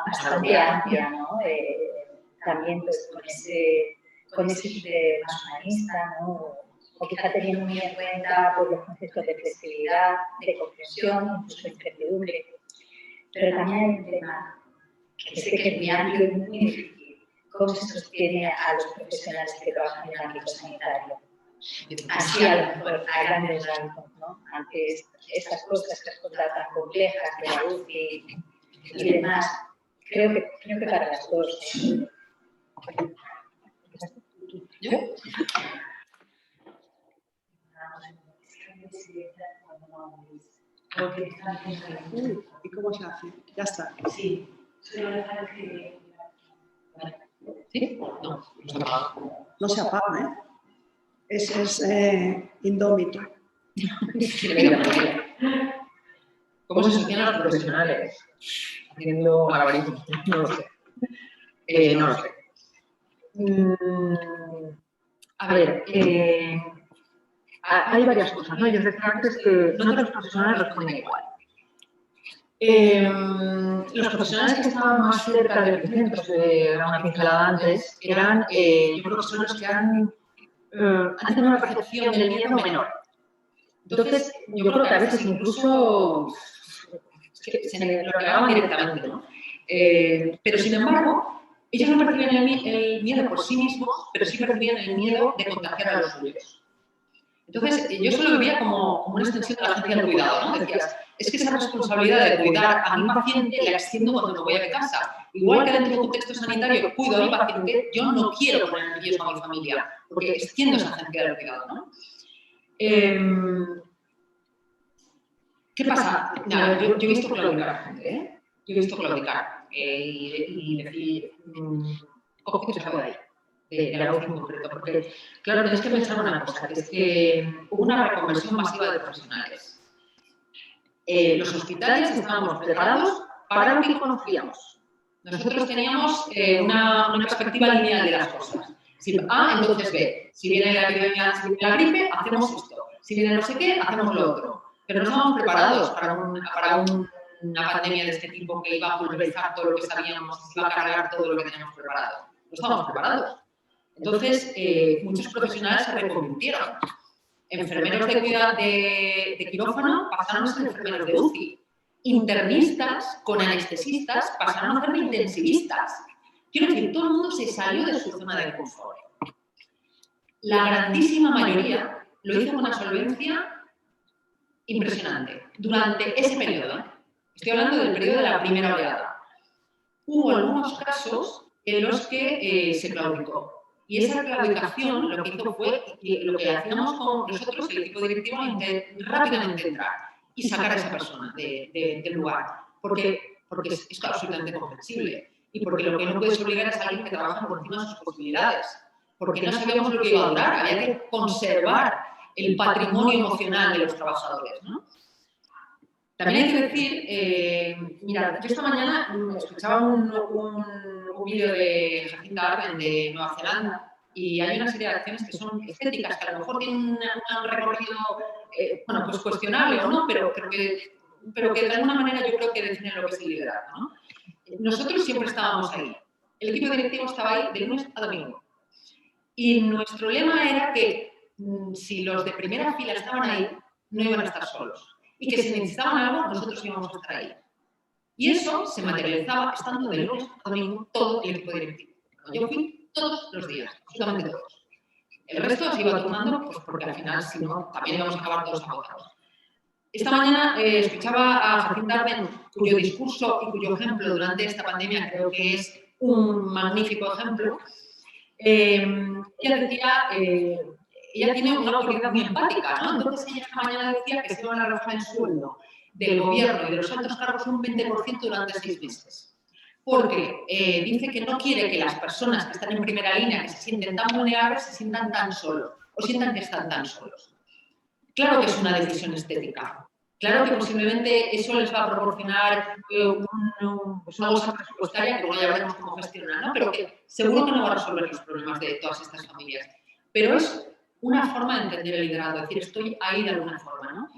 bastante amplia, ¿no? También pues, con ese tinte más humanista, ¿no? O quizá teniendo muy en cuenta pues, los conceptos de flexibilidad, de comprensión, incluso de incertidumbre. Pero también hay un tema que sé que es muy amplio y muy difícil. ¿Cómo se sostiene a los profesionales que trabajan en el ámbito sanitario? Así a lo mejor a grandes rasgos, ¿no? Ante estas cosas tan complejas de la UCI y demás. Creo que para las dos. ¿Yo? ¿Y cómo se hace? Ya está. Sí, solo dejar que... ¿Sí? No, no se apaga. No se apaga, ¿eh? Es indómito. ¿Cómo se sostienen los profesionales? Haciendo malabarismos. No lo sé. No lo sé. A ver, hay varias cosas, ¿no? Yo decía antes que no todos los profesionales responden igual. Los profesionales que estaban más cerca del centro, de una pincelada antes, eran, yo creo que son los que han tenido una percepción del miedo menor. Entonces, yo creo que a veces incluso se lo negaban directamente, ¿no? Pero, sin embargo, ellos no percibían el miedo por sí mismos, pero sí percibían el miedo de contagiar a los suyos. Entonces, yo eso lo vivía como una extensión de la agencia del cuidado, ¿no? Decías, es que esa responsabilidad de cuidar a mi paciente la extiendo cuando me voy a mi casa. Igual que dentro de un contexto sanitario cuido a mi paciente, yo no quiero poner en riesgo a mi familia, porque extiendo esa agencia del cuidado, ¿no? ¿Qué pasa? Nada, yo he visto claudicar a gente, ¿eh? Yo he visto claudicar y decir, coge que se de ahí. De la UCI en concreto, porque, claro, tenéis que pensar una cosa, que es que hubo una reconversión masiva de profesionales. Los hospitales estábamos preparados para lo que conocíamos. Nosotros teníamos una perspectiva lineal de las cosas. Si A, entonces B. Si viene la epidemia, si viene la gripe, hacemos esto. Si viene no sé qué, hacemos lo otro. Pero no estábamos preparados para una pandemia de este tipo que iba a pulverizar todo lo que sabíamos, que iba a cargar todo lo que teníamos preparado. No estábamos preparados. Entonces, muchos profesionales se reconvirtieron. Enfermeros de quirófano pasaron a ser enfermeros de UCI. Internistas con anestesistas pasaron a ser intensivistas. Quiero decir, todo el mundo se salió de su zona de confort. La grandísima mayoría lo hizo con una solvencia impresionante durante ese periodo. Estoy hablando del periodo de la primera oleada. Hubo algunos casos en los que se claudicó. Y esa claudicación lo que hizo fue que lo que hacíamos con nosotros, el equipo directivo, rápidamente entrar y sacar a esa persona del lugar. Porque es absolutamente comprensible. Y porque lo que no puedes obligar es a alguien que trabaja por encima de sus posibilidades. Porque no sabíamos lo que iba a durar. Había que conservar el patrimonio emocional de los trabajadores, ¿no? También hay que decir, mira, yo esta mañana escuchaba un vídeo de Jacinta Ardern de Nueva Zelanda y hay una serie de acciones que son estéticas, que a lo mejor tienen un recorrido, bueno, pues cuestionable o no, pero que de alguna manera yo creo que definen lo que es el liderazgo, ¿no? Nosotros siempre estábamos ahí. El equipo directivo estaba ahí de lunes a domingo. Y nuestro lema era que si los de primera fila estaban ahí, no iban a estar solos. Y que si necesitaban algo, nosotros íbamos a estar ahí. Y eso se materializaba estando de lunes a domingo todo el equipo directivo. Yo fui todos los días, absolutamente todos. El resto se iba tomando, pues porque al final, si no, también íbamos a acabar todos agotados. Esta mañana escuchaba a Jacinta Ardern, cuyo discurso y cuyo ejemplo durante esta pandemia creo que es un magnífico ejemplo. Ella decía... ella tiene una autoridad muy empática, ¿no? Entonces ella esta mañana decía que se van a rebajar el sueldo del gobierno y de los altos cargos un 20% durante 6 meses. Porque dice que no quiere que las personas que están en primera línea, que se sienten tan vulnerables, se sientan tan solos o sientan que están tan solos. Claro que es una decisión estética. Claro que posiblemente eso les va a proporcionar una bolsa presupuestaria que luego ya veremos cómo gestionar, ¿no? Pero que seguro que no va a resolver los problemas de todas estas familias. Pero es una forma de entender el liderazgo, es decir, estoy ahí de alguna forma, ¿no?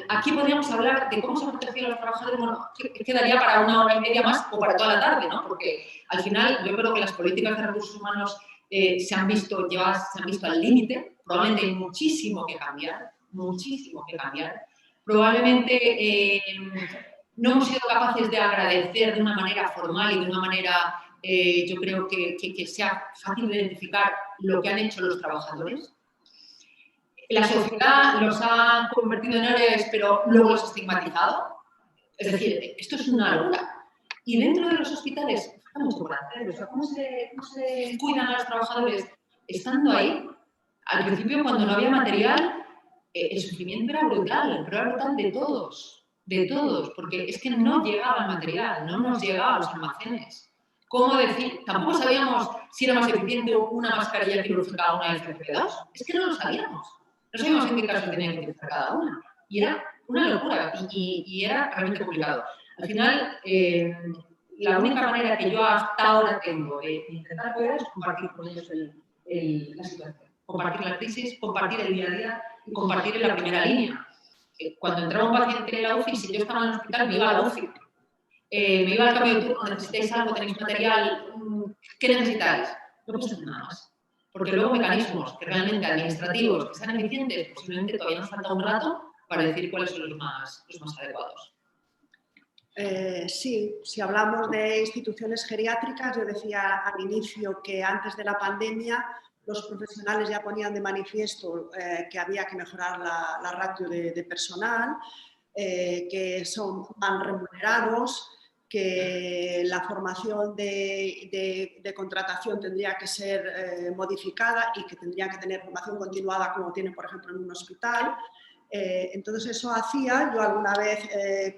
Aquí podríamos hablar de cómo se protege a los trabajadores, bueno, quedaría para 1 hora y media más o para toda la tarde, ¿no? Porque al final yo creo que las políticas de recursos humanos se han visto al límite, probablemente hay muchísimo que cambiar, probablemente no hemos sido capaces de agradecer de una manera formal y de una manera, yo creo que sea fácil de identificar lo que han hecho los trabajadores. La sociedad los ha convertido en héroes, pero luego los ha estigmatizado. Es decir, esto es una locura. Y dentro de los hospitales, falta mucho por hacer. O sea, ¿cómo se cuidan a los trabajadores estando ahí? Al principio, cuando no había material, el sufrimiento era brutal, pero era brutal de todos, porque es que no llegaba el material, no nos llegaba a los almacenes. ¿Cómo decir? Tampoco sabíamos si era más eficiente una mascarilla quirúrgica o una FFP2. Es que no lo sabíamos. No sabíamos en qué caso tenían que utilizar cada una. Y era una locura y era realmente complicado. Al final, la única manera que yo hasta ahora tengo de intentar poder es compartir con ellos la situación. Compartir la crisis, compartir el día a día y compartir en la primera línea. Cuando entraba un paciente en la UCI, si yo estaba en el hospital, me iba a la UCI. Me iba al cambio de turno, necesitáis algo, tenéis material, ¿qué necesitáis? No puedo hacer nada más. Porque luego mecanismos que realmente administrativos, que sean eficientes, posiblemente todavía nos falta un rato para decir cuáles son los más adecuados. Sí, si hablamos de instituciones geriátricas, yo decía al inicio que antes de la pandemia los profesionales ya ponían de manifiesto que había que mejorar la ratio de personal, que son mal remunerados, que la formación de contratación tendría que ser modificada y que tendría que tener formación continuada como tienen, por ejemplo, en un hospital. Entonces eso hacía, yo alguna vez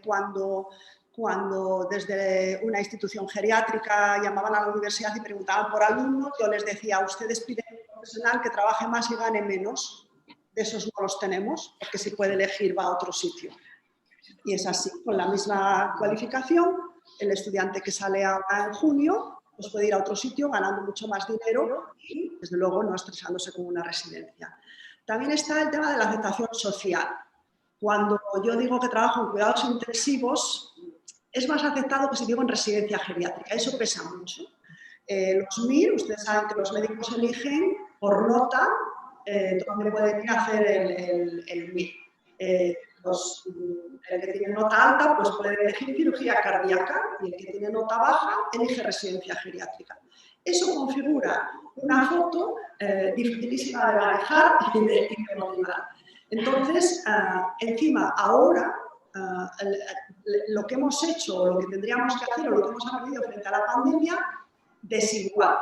cuando desde una institución geriátrica llamaban a la universidad y preguntaban por alumnos, yo les decía, ustedes piden un profesional que trabaje más y gane menos, de esos no los tenemos, porque si puede elegir va a otro sitio. Y es así, con la misma cualificación, el estudiante que sale ahora en junio pues puede ir a otro sitio ganando mucho más dinero y, desde luego, no estresándose con una residencia. También está el tema de la aceptación social. Cuando yo digo que trabajo en cuidados intensivos, es más aceptado que si digo en residencia geriátrica. Eso pesa mucho. Los MIR, ustedes saben que los médicos eligen por nota dónde pueden ir a hacer el MIR. El que tiene nota alta pues puede elegir cirugía cardíaca y el que tiene nota baja elige residencia geriátrica. Eso configura una foto dificilísima de manejar y de motivar. Entonces, encima, ahora, lo que hemos hecho, o lo que tendríamos que hacer, o lo que hemos aprendido frente a la pandemia, desigual.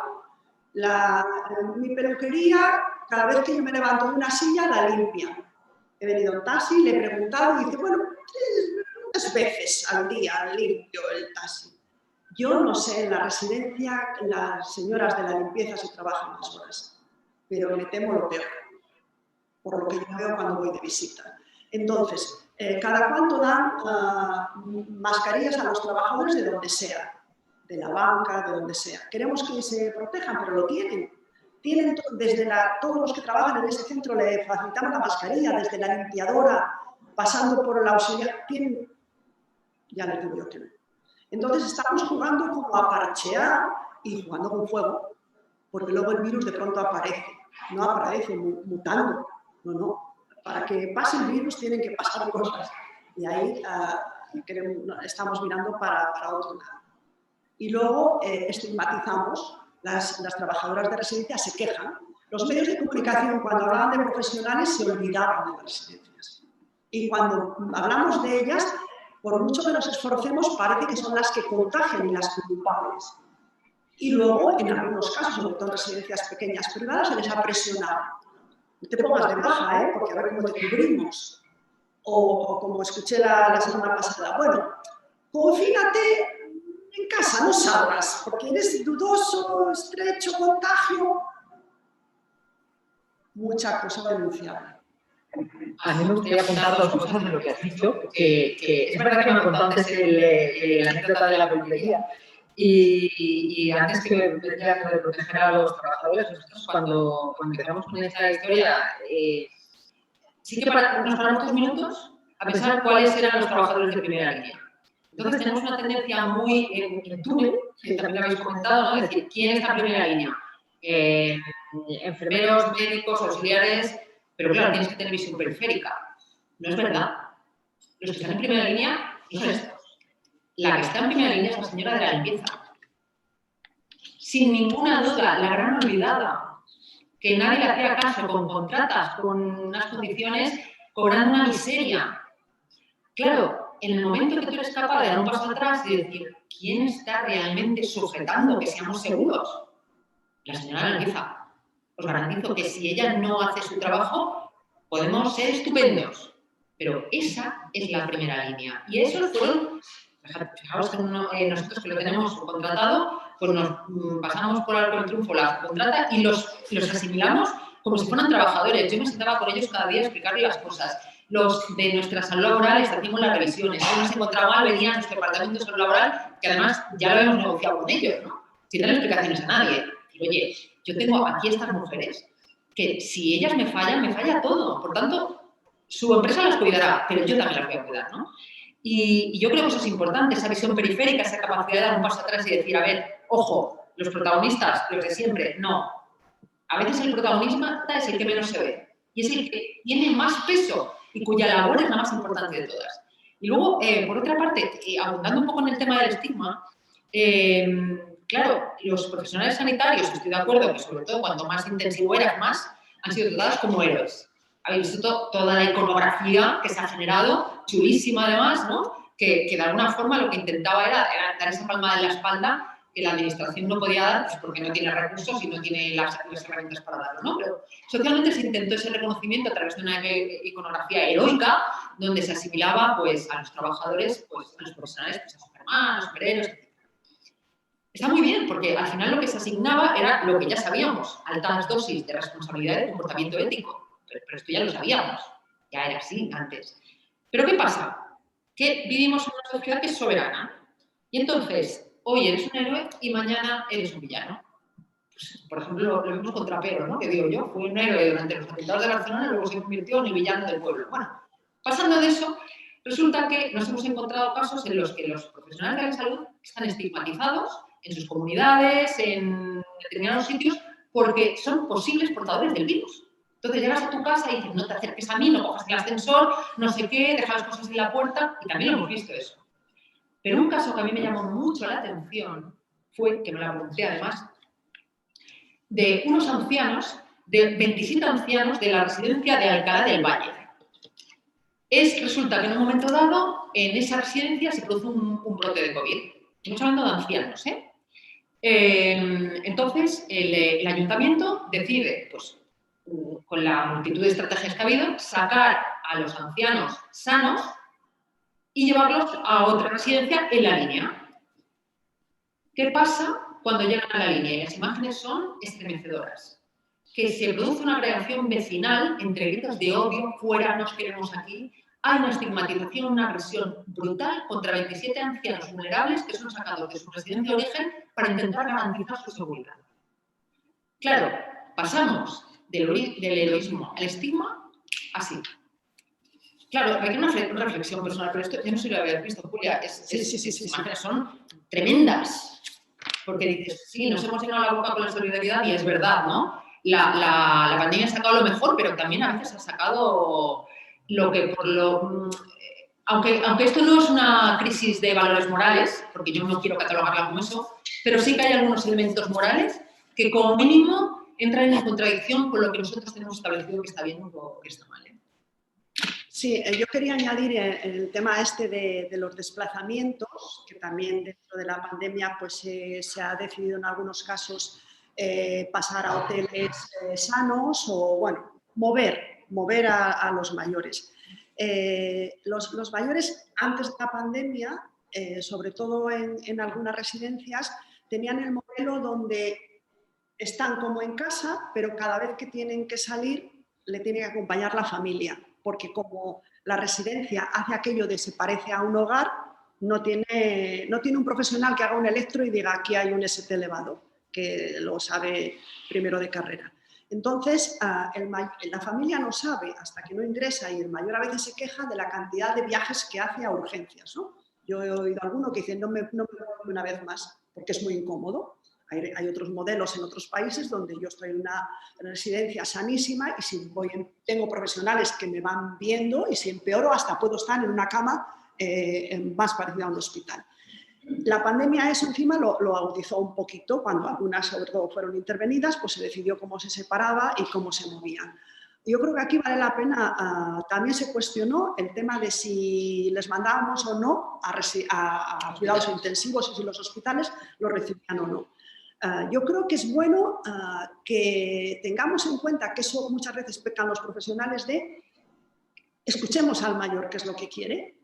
Mi peluquería, cada vez que yo me levanto de una silla, la limpia. He venido en taxi, le he preguntado y dice, bueno, ¿cuántas veces al día limpio el taxi? Yo no sé, en la residencia las señoras de la limpieza se trabajan más horas, pero me temo lo peor, por lo que yo veo cuando voy de visita. Entonces, cada cuánto dan mascarillas a los trabajadores de donde sea, de la banca, de donde sea. Queremos que se protejan, pero lo tienen. Desde todos los que trabajan en ese centro le facilitamos la mascarilla, desde la limpiadora, pasando por el auxiliar, tienen, ya les digo yo que no. Entonces estamos jugando como a parchear y jugando con fuego, porque luego el virus de pronto aparece, no aparece mutando, no. Para que pase el virus tienen que pasar cosas y ahí estamos mirando para otro lado. Y luego estigmatizamos. Las trabajadoras de residencia se quejan. Los medios de comunicación, cuando hablaban de profesionales, se olvidaban de las residencias. Y cuando hablamos de ellas, por mucho que nos esforcemos, parece que son las que contagian y las culpables. Y luego, en algunos casos, sobre todo en residencias pequeñas privadas, se les ha presionado. No te pongas de baja, porque a ver cómo te cubrimos. O como escuché la semana pasada, bueno, confínate en casa, no salgas, porque eres dudoso, estrecho, contagio. Mucha cosa denunciable. A mí me gustaría apuntar dos cosas de lo que has dicho, que es verdad que me ha contado antes la anécdota de la peluquería y antes que decía de proteger a los trabajadores, nosotros cuando empezamos con esta historia, sí que nos paramos 2 minutos a pensar cuáles eran los trabajadores de primera línea. Entonces tenemos una tendencia muy en túnel, que también lo habéis comentado, ¿no? Es decir, ¿quién está en primera línea? enfermeros, médicos, auxiliares, pero claro, tienes que tener visión periférica. No es verdad. Los que están en primera línea no son estos. La que está en primera línea es la señora de la limpieza. Sin ninguna duda, la gran olvidada, que nadie le hacía caso, con contratas, con unas condiciones, cobrando una miseria. Claro, en el momento que tú eres capaz de dar un paso atrás y decir, ¿quién está realmente sujetando que seamos seguros? La señora de la limpieza. Os garantizo que si ella no hace su trabajo, podemos ser estupendos. Pero esa es la primera línea. Y eso fueron, fijaos que nosotros que lo tenemos contratado, pues nos pasamos por el triunfo la contrata y los asimilamos como si fueran trabajadores. Yo me sentaba por ellos cada día a explicarles las cosas. Los de nuestra salud laboral les hacíamos las revisiones. Si uno se encontraba mal, venía a nuestro departamento de salud laboral, que además ya lo habíamos negociado con ellos, ¿no? Sin dar explicaciones a nadie. Y, oye, yo tengo aquí estas mujeres que si ellas me falla todo. Por tanto, su empresa las cuidará, pero yo también las voy a cuidar, ¿no? Y yo creo que eso es importante, esa visión periférica, esa capacidad de dar un paso atrás y decir, a ver, ojo, los protagonistas, los de siempre, no. A veces el protagonista es el que menos se ve y es el que tiene más peso y cuya labor es la más importante de todas. Y luego, por otra parte, abundando un poco en el tema del estigma, claro, los profesionales sanitarios, estoy de acuerdo que sobre todo cuanto más intensivo eras, más han sido tratados como héroes. Habéis visto toda la iconografía que se ha generado, chulísima además, ¿no? Que de alguna forma lo que intentaba era dar esa palmada en la espalda que la administración no podía dar, pues porque no tiene recursos y no tiene las herramientas para darlo, ¿no? Pero socialmente se intentó ese reconocimiento a través de una iconografía heroica, donde se asimilaba pues, a los trabajadores, pues, a los profesionales, pues, a Superman, a los superhéroes, etc. Está muy bien, porque al final lo que se asignaba era lo que ya sabíamos, altas dosis de responsabilidad y comportamiento ético. Pero esto ya lo sabíamos, ya era así antes. ¿Pero qué pasa? Que vivimos en una sociedad que es soberana. Y entonces, hoy eres un héroe y mañana eres un villano. Pues, por ejemplo, lo vimos con Trapero, ¿no? Que digo yo, fue un héroe durante los atentados de Barcelona y luego se convirtió en el villano del pueblo. Bueno, pasando de eso, resulta que nos hemos encontrado casos en los que los profesionales de la salud están estigmatizados en sus comunidades, en determinados sitios, porque son posibles portadores del virus. Entonces llegas a tu casa y dices, no te acerques a mí, no cojas el ascensor, no sé qué, deja las cosas en la puerta, y también lo hemos visto eso. Pero un caso que a mí me llamó mucho la atención fue, que me lo apunté además, de unos ancianos, de 27 ancianos de la residencia de Alcalá del Valle. Resulta que en un momento dado, en esa residencia se produce un brote de COVID. Estamos hablando de ancianos, ¿eh? Entonces, el ayuntamiento decide, pues, con la multitud de estrategias que ha habido, sacar a los ancianos sanos y llevarlos a otra residencia en la línea. ¿Qué pasa cuando llegan a la línea? Y las imágenes son estremecedoras. Que se produce una reacción vecinal entre gritos de odio, fuera, nos queremos aquí. Hay una estigmatización, una agresión brutal contra 27 ancianos vulnerables que son sacados de su residencia de origen para intentar garantizar su seguridad. Claro, pasamos del heroísmo al estigma así. Claro, hay una reflexión personal, pero esto yo no sé si lo habéis visto, Julia. Estas imágenes son tremendas. Porque dices, sí, nos hemos llenado la boca con la solidaridad y es verdad, ¿no? La pandemia ha sacado lo mejor, pero también a veces ha sacado lo que por lo... Aunque esto no es una crisis de valores morales, porque yo no quiero catalogarla como eso, pero sí que hay algunos elementos morales que como mínimo entran en contradicción con lo que nosotros tenemos establecido que está bien o que está mal, ¿eh? Sí, yo quería añadir el tema este de los desplazamientos, que también dentro de la pandemia pues, se ha decidido en algunos casos pasar a hoteles sanos o, bueno, mover a los mayores. Los mayores, antes de la pandemia, sobre todo en algunas residencias, tenían el modelo donde están como en casa, pero cada vez que tienen que salir, le tiene que acompañar la familia. Porque como la residencia hace aquello de se parece a un hogar, no tiene un profesional que haga un electro y diga aquí hay un ST elevado, que lo sabe primero de carrera. Entonces, la familia no sabe hasta que no ingresa y el mayor a veces se queja de la cantidad de viajes que hace a urgencias, ¿no? Yo he oído a alguno que dice no me voy una vez más porque es muy incómodo. Hay otros modelos en otros países donde yo estoy en una residencia sanísima y si tengo profesionales que me van viendo y si empeoro hasta puedo estar en una cama más parecida a un hospital. La pandemia eso encima lo agudizó un poquito cuando algunas sobre todo fueron intervenidas, pues se decidió cómo se separaba y cómo se movían. Yo creo que aquí vale la pena, también se cuestionó el tema de si les mandábamos o no a cuidados intensivos y si los hospitales los recibían o no. Yo creo que es bueno que tengamos en cuenta que eso muchas veces pecan los profesionales de escuchemos al mayor qué es lo que quiere.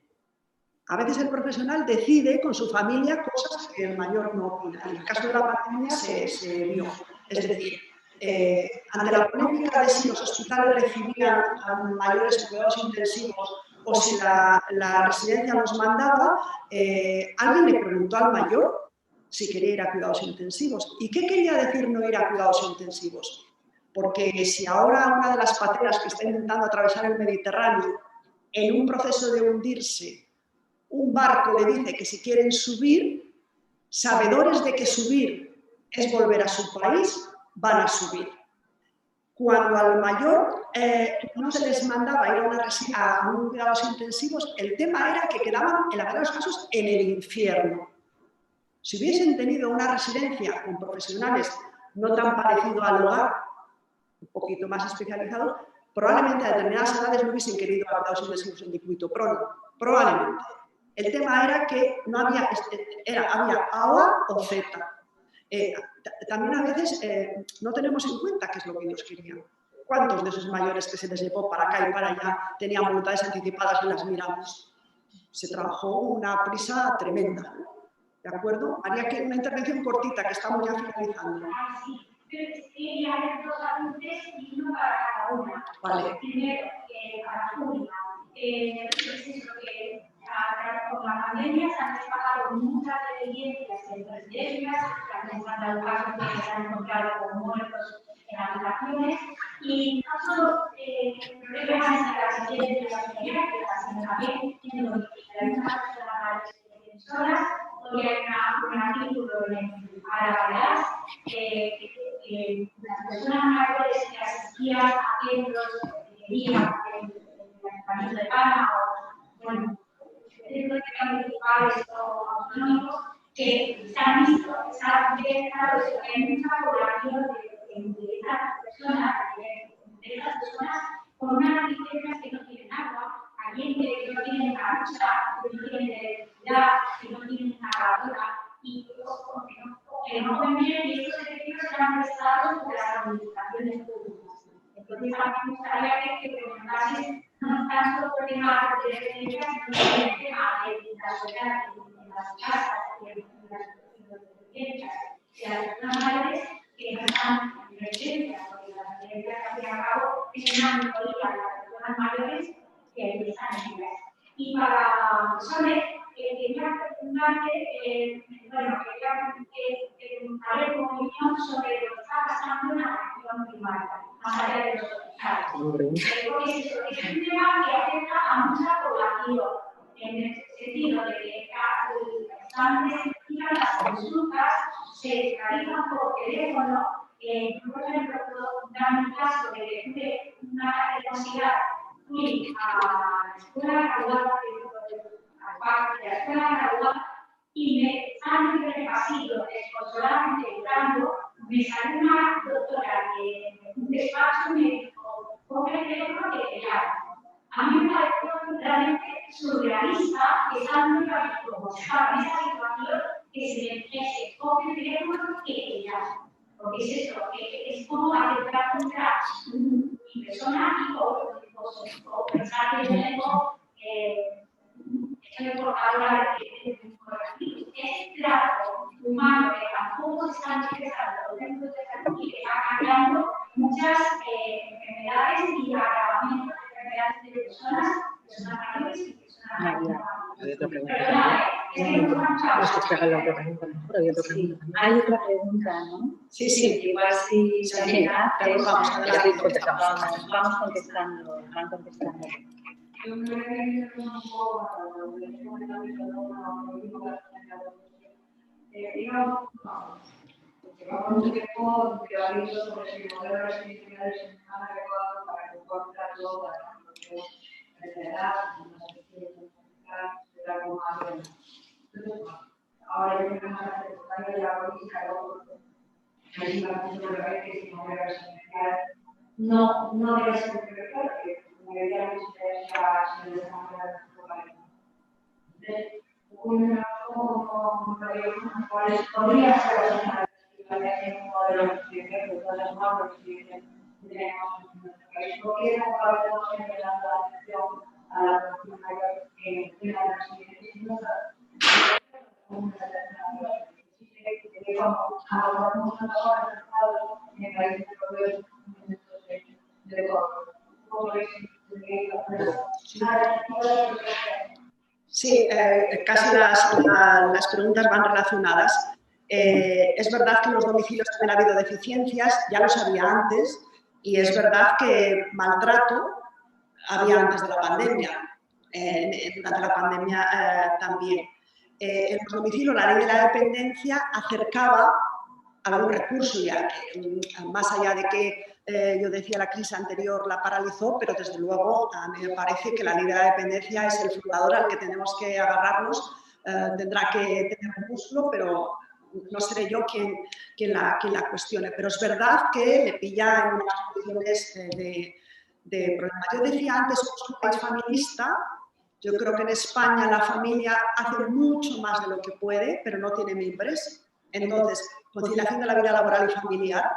A veces el profesional decide con su familia cosas que el mayor no opina. En el caso de la pandemia se vio. Es decir, ante la polémica de si los hospitales recibían a mayores en cuidados intensivos o si la residencia los mandaba, alguien le preguntó al mayor si quería ir a cuidados intensivos. ¿Y qué quería decir no ir a cuidados intensivos? Porque si ahora una de las pateras que está intentando atravesar el Mediterráneo en un proceso de hundirse, un barco le dice que si quieren subir, sabedores de que subir es volver a su país, van a subir. Cuando al mayor no se les mandaba ir a un cuidados intensivos, el tema era que quedaban, en la mayoría de los casos, en el infierno. Si hubiesen tenido una residencia con profesionales no tan parecido al hogar, un poquito más especializados, probablemente a determinadas edades no hubiesen querido a cuidados intensivos en circuito probablemente. El tema era que no había, había A o Z. También a veces no tenemos en cuenta qué es lo que ellos querían. ¿Cuántos de esos mayores que se les llevó para acá y para allá tenían voluntades anticipadas y las miramos? Se trabajó una prisa tremenda. ¿De acuerdo? Haría que una intervención cortita, que estamos ya finalizando. Quería hacer dos apuntes y uno para cada una. Vale. Primero, para Julia. Es eso que con la pandemia se han despejado muchas evidencias en residencias, que han dado casos que se han encontrado con muertos en habitaciones y no solo problemas en las residencias psiquiátricas, sino también en donde hay muchas personas donde hay un artículo en Arabalás que las personas mayores que asistían a centros de día en el Ayuntamiento de Palma o bueno, centros municipales o autonómicos que se han visto, se han detectado que hay mucha población de estas personas con unas residencias que no tienen agua, ambientes que no tienen una ducha, que no tienen electricidad, que no tienen una lavadora y que no pueden ver y estos servicios serán prestados por las administraciones públicas. Entonces, a mí me gustaría que comentases no tanto por temas de residencias, sino el tema de la sociedad en las casas, en las residencias, de las personas mayores que no están en residencias, porque las residencias, al fin y al cabo, es una minoría de las personas mayores que están en ellas. Y para Soler, quería preguntarte, bueno, quería saber tu opinión sobre lo que está pasando en la atención primaria, más allá de los hospitales. Porque es un tema que afecta a mucha población, en el sentido de que están restringidas las consultas, se realizan por teléfono. Por ejemplo, dar un caso de que tuve una necesidad, fui a la escuela graduada, de la escuela graduada, y me estaban en el pasillo, desconsoladamente gritando, me salió una doctora de un despacho y me dijo, coge el teléfono que te llamo. A mí me pareció realmente surrealista que estando como estaba en esa situación, que se me dijese, coge el teléfono que te llamo. Porque es eso, es como atentar contra mi persona o pensar que tengo por hablar de este trato humano que tampoco se está interesando los centros de salud y que está cambiando muchas enfermedades y agravamientos de enfermedades de personas mayores y personas mayores. Hay otra pregunta. Hay otra pregunta, ¿no? Sí. Igual si llega, vamos vamos contestando, van contestando. Yo me voy a ir un poco a lo que he comentado y todo lo último que has comentado. Digamos, un tiempo que ha visto sobre si el modelo residencial es más adecuado para el contrato, para la edad, ahora yo creo que más aceptable de la política, hay una cultura que si no era residencial, no debe ser prioridad, porque deberíamos ya se les ha una podría ser una un modelo residencial, de todas formas, residencial tenemos en nuestro país. No quiero siempre dar la atención a la población mayor que tiene la residencia, sino como abordamos ahora en el país de Sí, casi las preguntas van relacionadas. Es verdad que en los domicilios también ha habido deficiencias, ya lo sabía antes, y es verdad que maltrato había antes de la pandemia, durante la pandemia también. En los domicilios la ley de la dependencia acercaba algún recurso, ya más allá de que yo decía la crisis anterior la paralizó, pero desde luego a mí me parece que la ley de la dependencia es el fundador al que tenemos que agarrarnos, tendrá que tener un músculo, pero no seré yo quien la cuestione. Pero es verdad que le pilla en unas condiciones de problemas. Yo decía antes, somos un país feminista. Yo creo que en España la familia hace mucho más de lo que puede, pero no tiene mimbres. Entonces, conciliación de la vida laboral y familiar,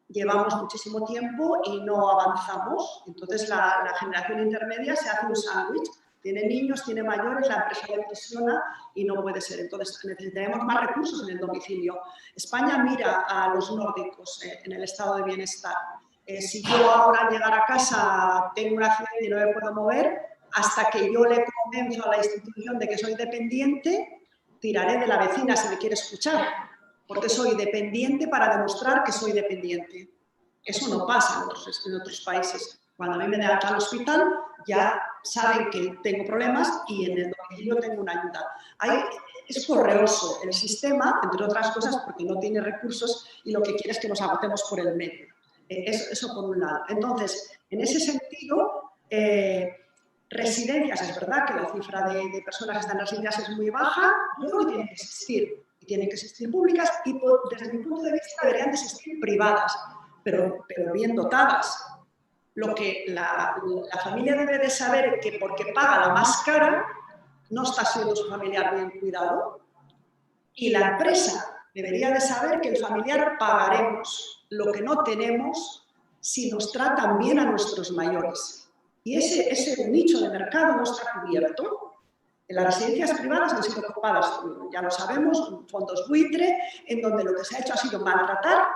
llevamos muchísimo tiempo y no avanzamos. Entonces, la generación intermedia se hace un sándwich. Tiene niños, tiene mayores, la empresa le presiona y no puede ser. Entonces, necesitaremos más recursos en el domicilio. España mira a los nórdicos en el estado de bienestar. Si yo ahora llegar a casa, tengo un accidente y no me puedo mover, hasta que yo le convenzo a la institución de que soy dependiente, tiraré de la vecina si me quiere escuchar, porque soy dependiente para demostrar que soy dependiente. Eso no pasa en otros países. Cuando a mí me dan al hospital, ya saben que tengo problemas y en el domicilio tengo una ayuda. Es correoso el sistema, entre otras cosas, porque no tiene recursos y lo que quiere es que nos agotemos por el medio. Eso por un lado. Entonces, en ese sentido, residencias, es verdad que la cifra de personas que están en residencias es muy baja, yo creo que tienen que existir. Tienen que existir públicas y, desde mi punto de vista, deberían de existir privadas, pero bien dotadas. Lo que la familia debe de saber es que porque paga la más cara, no está siendo su familiar bien cuidado. Y la empresa debería de saber que el familiar pagaremos lo que no tenemos si nos tratan bien a nuestros mayores. Y ese nicho de mercado no está cubierto. Las residencias privadas han sido ocupadas, ya lo sabemos, fondos buitre, en donde lo que se ha hecho ha sido maltratar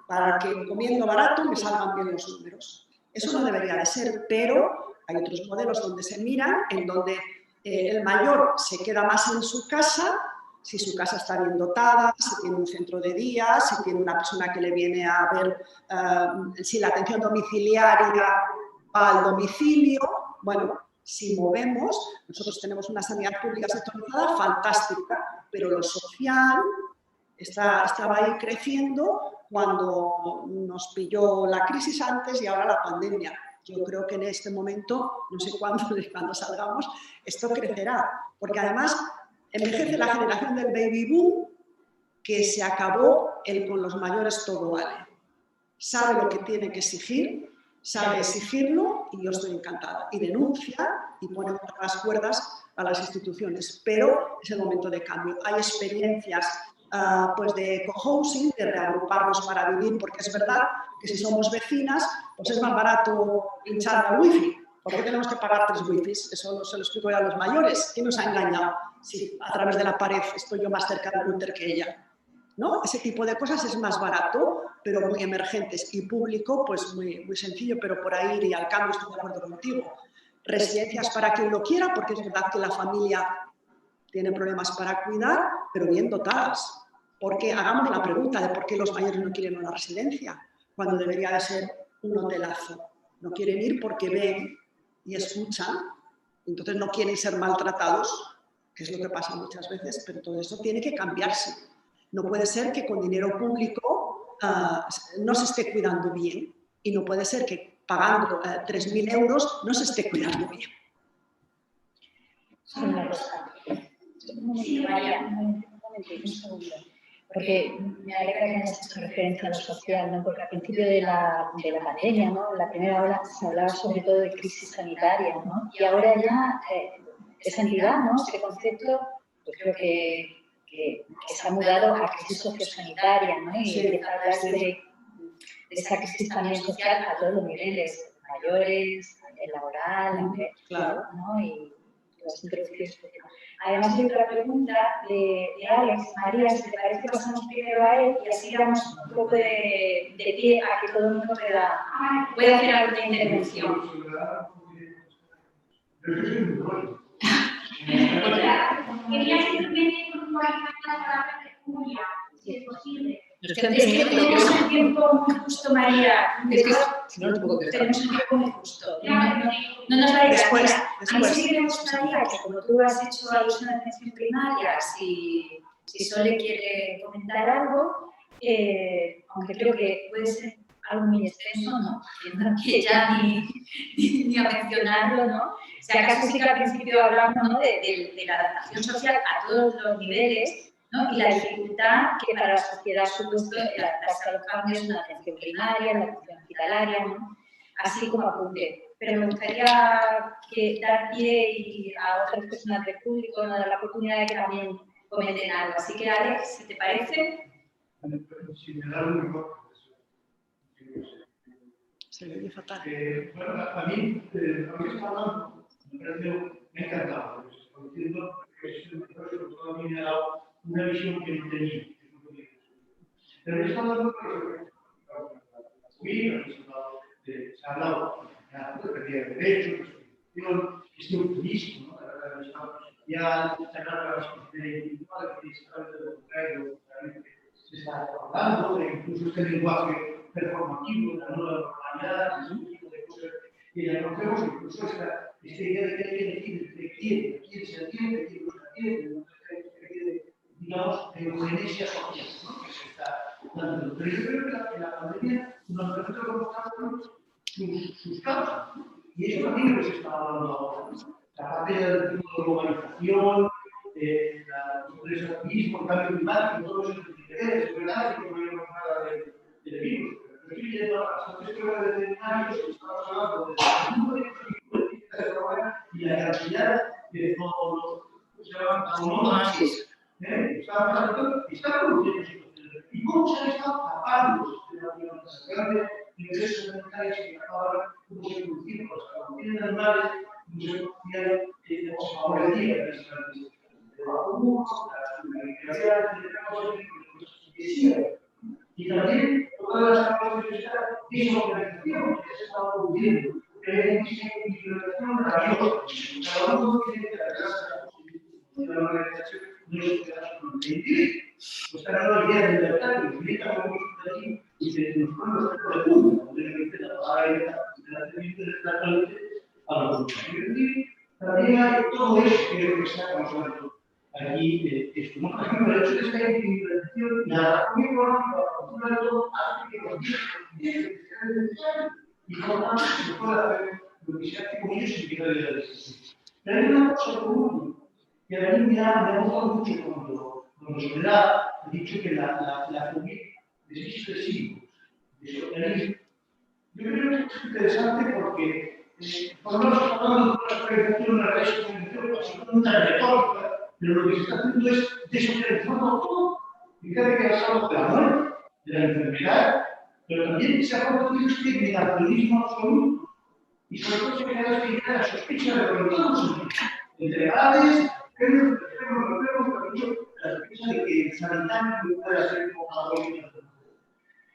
para que comiendo barato me salgan bien los números. Eso no debería de ser, pero hay otros modelos donde se miran, en donde el mayor se queda más en su casa, si su casa está bien dotada, si tiene un centro de día, si tiene una persona que le viene a ver si la atención domiciliaria va al domicilio. Bueno, si movemos, nosotros tenemos una sanidad pública sectorizada fantástica, pero lo social estaba ahí creciendo cuando nos pilló la crisis antes y ahora la pandemia. Yo creo que en este momento, no sé cuándo salgamos, esto crecerá, porque además envejece la generación del baby boom, que se acabó el con los mayores todo vale. Sabe lo que tiene que exigir, sabe exigirlo y yo estoy encantada. Y denuncia y pone contra las cuerdas a las instituciones, pero es el momento de cambio. Hay experiencias pues de cohousing, de reagruparnos para vivir, porque es verdad que si somos vecinas, pues es más barato hinchar al wifi. ¿Por qué tenemos que pagar 3 wifis? Eso se lo explico ya a los mayores. ¿Quién nos ha engañado? Si a través de la pared estoy yo más cerca del router que ella. ¿No? Ese tipo de cosas es más barato, pero muy emergentes. Y público, pues muy sencillo, pero por ahí iría al cambio, estoy de acuerdo contigo. Residencias para quien lo quiera, porque es verdad que la familia tiene problemas para cuidar, pero bien dotadas. Porque hagamos la pregunta de por qué los mayores no quieren una residencia, cuando debería de ser un hotelazo. No quieren ir porque ven y escuchan, entonces no quieren ser maltratados, que es lo que pasa muchas veces, pero todo eso tiene que cambiarse. No puede ser que con dinero público no se esté cuidando bien y no puede ser que pagando 3.000 euros no se esté cuidando bien. Una cosa. Sí, María, un segundo. Porque me alegra que hayas hecho referencia a lo social, ¿no? Porque al principio de la pandemia, ¿no? En la primera ola se hablaba sobre todo de crisis sanitaria, ¿no? Y ahora ya esa entidad, ¿no? Ese concepto, pues creo que se ha mudado a crisis sociosanitaria, ¿no? Y empieza a hablarse de esa crisis también social a todos los niveles, mayores, el laboral, Claro. ¿no? Y las introducciones. Además, hay otra pregunta de Alex. María, si te parece, pasamos primero a él y así damos un poco de pie a que todo el mundo pueda hacer alguna intervención. Quería simplemente puntualizar las palabras de Julia, si es posible. Es que tenemos un tiempo muy justo, María. Es que si no, tampoco te tenemos un tiempo muy justo. No nos va a llegar. Después. A mí sí que me gustaría que, como tú has hecho alusión a la atención primaria, si Sole quiere comentar algo, aunque creo que puede ser algo muy extenso, ¿no? Que ya ni a mencionarlo, ¿no? Si acaso sí que al principio hablamos, ¿no? de la adaptación social a todos los niveles, ¿no? Y la dificultad que para la sociedad ha supuesto el adaptarse a los cambios en la atención primaria, en la atención hospitalaria, ¿no? Así como apunte. Pero me gustaría dar pie a otras personas del público, ¿no? Dar la oportunidad de que también comenten algo. Así que, Alex, si te parece. Si me da un mejor. Se le oye fatal. Bueno, a mí está hablando, me ha encantado. Entiendo que es un proceso que todavía me ha dado una visión que no tenía. Pero está hablando se ha hablado de pérdida de derechos, este optimismo, ya sacar la responsabilidad individual, que es algo de lo contrario, se está hablando, incluso este lenguaje performativo, la nueva normalidad, ese tipo de cosas, y la conocemos incluso esta idea de que hay que elegir entre quién se atiende, quién no se atiende, digamos, de eugenesia social, ¿no? Que se está dando. Pero yo creo que la pandemia nos permite conocer sus causas, ¿no? Y eso también es lo que se está hablando ahora, ¿no? La parte del tipo de globalización, el activismo, el cambio climático, todos esos intereses, es verdad que no vemos nada del virus. Pero estoy yendo a las escuelas de veterinarios, estamos hablando del número de y la cantidad de zoonosis. Está produciendo situaciones. ¿Y cómo se han estado tapando las grandes ingresos sanitarios que acaban cómo se producen los carbones animales, cómo se producían ahora el día de las grandes y también todas las capas de esta desorganización que se está produciendo, que hay una implementación maravillosa. Cada uno tiene que agarrarse a la posibilidad de la organización no es que las individuos. Pues cada uno viene de libertad, que explica cómo es aquí y que nos pone los tipos de puntos, donde la gente la a los puntos. También hay todo eso que está causando aquí esto. Por ejemplo, el hecho de esta implementación, la adaptación económica, la cultura de todo, hace que los días y por lo tanto se pueda hacer lo que se hace con ellos sin que nadie la decisión. Pero hay una cosa común que a mí me ha gustado mucho cuando Soledad ha dicho que la COVID existe de símbolos, de socialismo. Yo creo que es interesante porque por lo menos hablando de una organización, una una retórica, pero lo que se está haciendo es desocializando todo. Fíjate que has hablado de la muerte, de la enfermedad, pero también se ha producido este negacionismo absoluto. Y sobre todo se ha quedado esta idea de la sospecha de lo que todos entre edades, pero la sospecha de que el sanitario pueda ser como algo.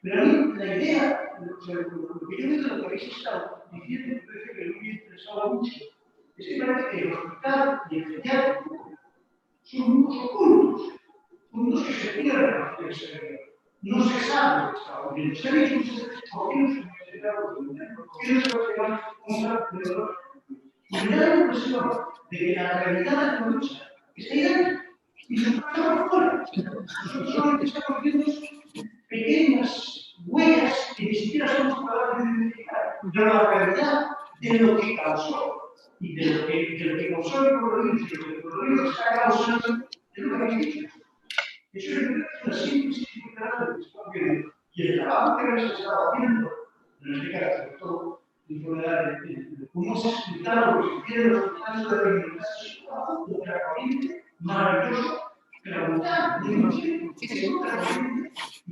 Pero a mí la idea, lo que yo veo de lo que habéis estado diciendo, me parece que no me ha interesado mucho, es que parece que el hospital y el pediátrico son mundos ocultos, mundos que se pierden en el exterior. No se sabe lo que está ocurriendo. Se ha visto por qué no se va a comprar de dolor. Y me da la impresión de que la realidad de la lucha está ahí dentro y se pasa por fuera. Nosotros solamente estamos viendo pequeñas causó y de lo que causó el coronavirus y de lo que el coronavirus está causando es lo que habéis dicho. Eso es una síntesis porque y el trabajo que hemos estado haciendo, en este caso, sobre todo, cómo se explicaron lo que quieren los resultados de la universidad, es un trabajo ultracorriente, maravilloso, preguntar, y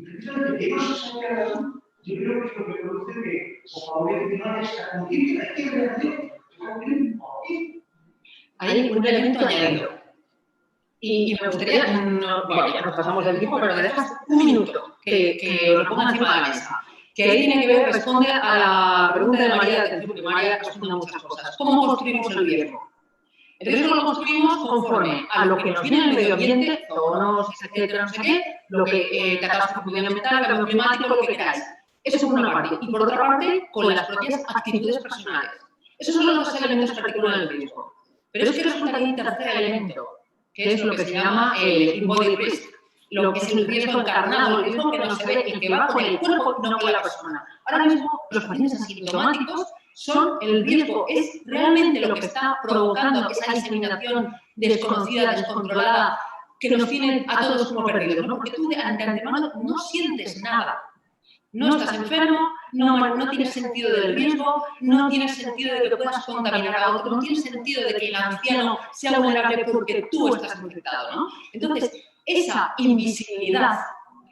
precisamente que no se saque a la luz, yo creo que es lo que produce que, como había que no esta conciencia, hay que ver hay un elemento añadido. Y me gustaría, bueno, ya nos pasamos del tiempo, pero me dejas un minuto que lo ponga encima de la mesa. Que ahí tiene que ver, responde a la pregunta de María de atención primaria, que responde a muchas cosas. ¿Cómo construimos el riesgo? El riesgo lo construimos conforme a lo que nos viene en el medio ambiente, zoonosis, etcétera, no sé qué, lo que catástrofe medioambiental, cambio climático, lo que queráis. Eso es por una parte. Y por otra parte, con las propias actitudes personales. Esos son los dos elementos que articulan el riesgo. Pero es que resulta que hay un tercer elemento, que es lo que se llama el embodied risk, lo que es el riesgo encarnado, el riesgo que no se ve y que va con el cuerpo y no con la persona. Ahora mismo, los pacientes asintomáticos son el riesgo, es realmente lo que está provocando esa diseminación desconocida, descontrolada, que nos tiene a todos como perdidos, ¿no? Porque tú de antemano no sientes nada. No estás enfermo, no tienes sentido del riesgo, no tienes sentido de que puedas contaminar a otro, no tienes sentido de que el anciano sea vulnerable porque tú estás infectado, ¿no? Entonces, esa invisibilidad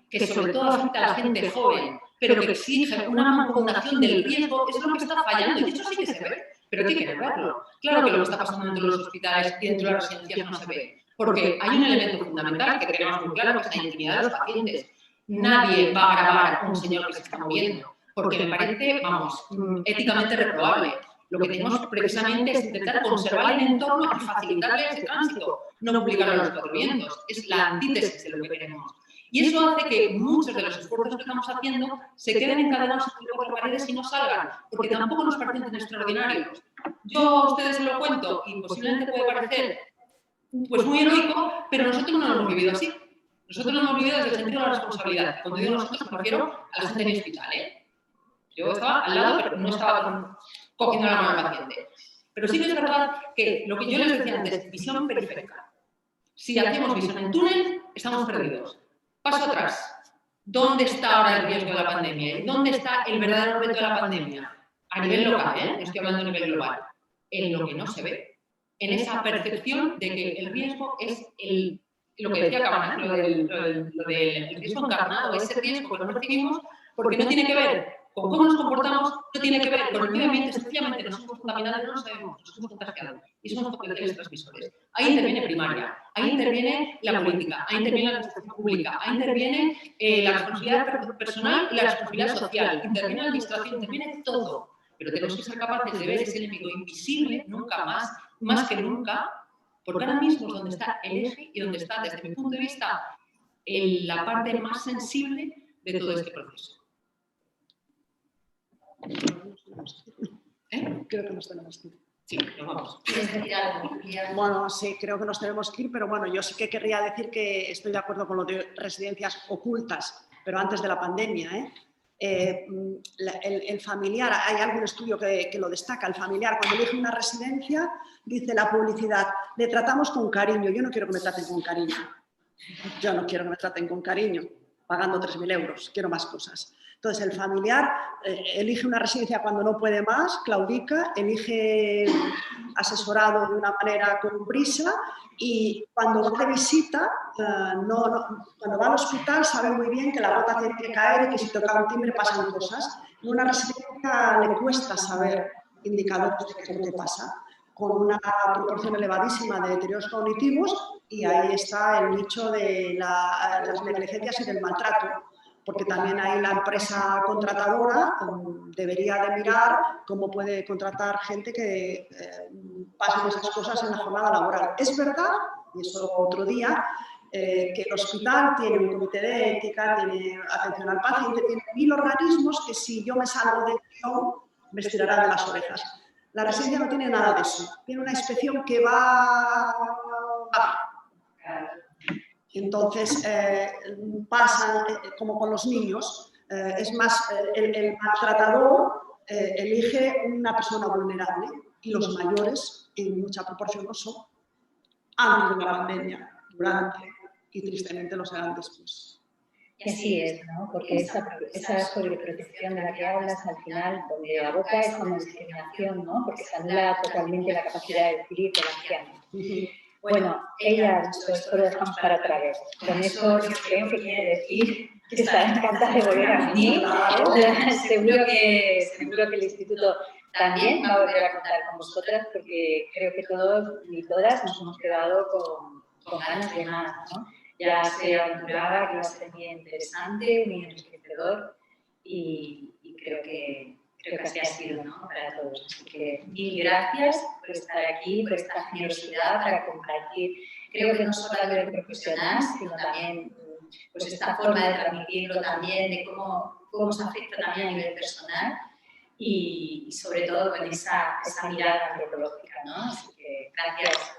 que sobre todo afecta a la gente joven, pero que exige una mancomunación del riesgo, es lo que está fallando. Y eso sí que se ve, pero hay que verlo. Claro que lo que está pasando dentro de los hospitales y dentro de las residencias no se ve, porque hay un elemento fundamental que tenemos muy claro, que es la intimidad de los pacientes. Nadie va a grabar a un señor que se está moviendo, porque me parece, vamos, éticamente reprobable. Lo que tenemos precisamente es intentar conservar el entorno y facilitarle ese tránsito, no publicarlo a los cuatro vientos. Es la antítesis de lo que queremos. Y eso hace que muchos de los esfuerzos que estamos haciendo se queden encadenados entre cuatro paredes y no salgan, porque tampoco nos parecen tan extraordinarios. Yo a ustedes se lo cuento y posiblemente puede parecer pues muy heroico, pero nosotros no lo hemos vivido así. Nosotros lo hemos vivido desde el sentido de la responsabilidad. Cuando digo nosotros me refiero a la gente en el hospital, ¿eh? Yo estaba al lado, pero no estaba cogiendo la mano al paciente. Pero sí que es verdad que lo que yo les decía antes, visión periférica. Si hacemos visión en túnel, estamos perdidos. Paso atrás. ¿Dónde está ahora el riesgo de la pandemia? ¿Dónde está el verdadero reto de la pandemia? A nivel local, ¿eh? Estoy hablando a nivel global. En lo que no se ve. En esa percepción de que el riesgo es lo que decía Cabana, lo del riesgo encarnado, ese riesgo que no percibimos, porque no tiene que ver con cómo nos comportamos, no tiene que ver con el medio ambiente, sencillamente nos hemos contaminado, no lo sabemos, nos hemos contagiado y somos potenciales transmisores. Ahí interviene primaria, ahí interviene la política, ahí interviene la administración pública, ahí interviene la responsabilidad personal y la responsabilidad social, interviene la administración, interviene todo. Pero tenemos que ser capaces de ver ese enemigo invisible, nunca más que nunca, porque ahora mismo es donde está el eje y donde está, desde mi punto de vista, la parte más sensible de todo este proceso. Creo que nos tenemos que ir. Sí, nos vamos. ¿Quieres decir algo? Bueno, sí, creo que nos tenemos que ir, pero bueno, yo sí que querría decir que estoy de acuerdo con lo de residencias ocultas, pero antes de la pandemia, el familiar, hay algún estudio que lo destaca, el familiar cuando elige una residencia, dice la publicidad, le tratamos con cariño, yo no quiero que me traten con cariño, yo no quiero que me traten con cariño, pagando 3.000 euros, quiero más cosas. Entonces, el familiar elige una residencia cuando no puede más, claudica, elige asesorado de una manera con prisa y cuando va de visita, cuando va al hospital sabe muy bien que la gota tiene que caer y que si toca un timbre pasan cosas. En una residencia le cuesta saber indicadores de qué es lo que pasa, con una proporción elevadísima de deterioros cognitivos y ahí está el nicho de las negligencias y del maltrato. Porque también ahí la empresa contratadora debería de mirar cómo puede contratar gente que pasen esas cosas en la jornada laboral. Es verdad, y eso otro día, que el hospital tiene un comité de ética, tiene atención al paciente, tiene 1000 organismos que si yo me salgo del guión me estirarán de las orejas. La residencia no tiene nada de eso, tiene una inspección que va. Entonces, pasan, como con los niños, es más, el maltratador elige una persona vulnerable y los mayores en mucha proporción lo son. Antes de la pandemia, durante y tristemente lo serán después. Y así es, ¿no? Porque esa sobreprotección de la que hablas, al final, donde aboca es como discriminación, ¿no? Porque se anula totalmente la capacidad de decidir del anciano. Bueno, ella ha dicho, esto lo dejamos para otra vez. Con eso yo creo que quiere decir que está encantada de volver a venir. Seguro que el Instituto también va a volver a contar con vosotras, porque creo que todos y todas nos hemos quedado con ganas de más, ¿no? Ya se aventuraba, que iba a ser muy interesante, muy enriquecedor y creo que así ha sido, ¿no? Para todos. Así que mil gracias por estar aquí, por esta generosidad para compartir. Creo que no solo a nivel profesional, sino también pues esta forma de transmitirlo también, de cómo se afecta también a nivel personal y sobre todo con esa mirada antropológica, ¿no? Así que gracias.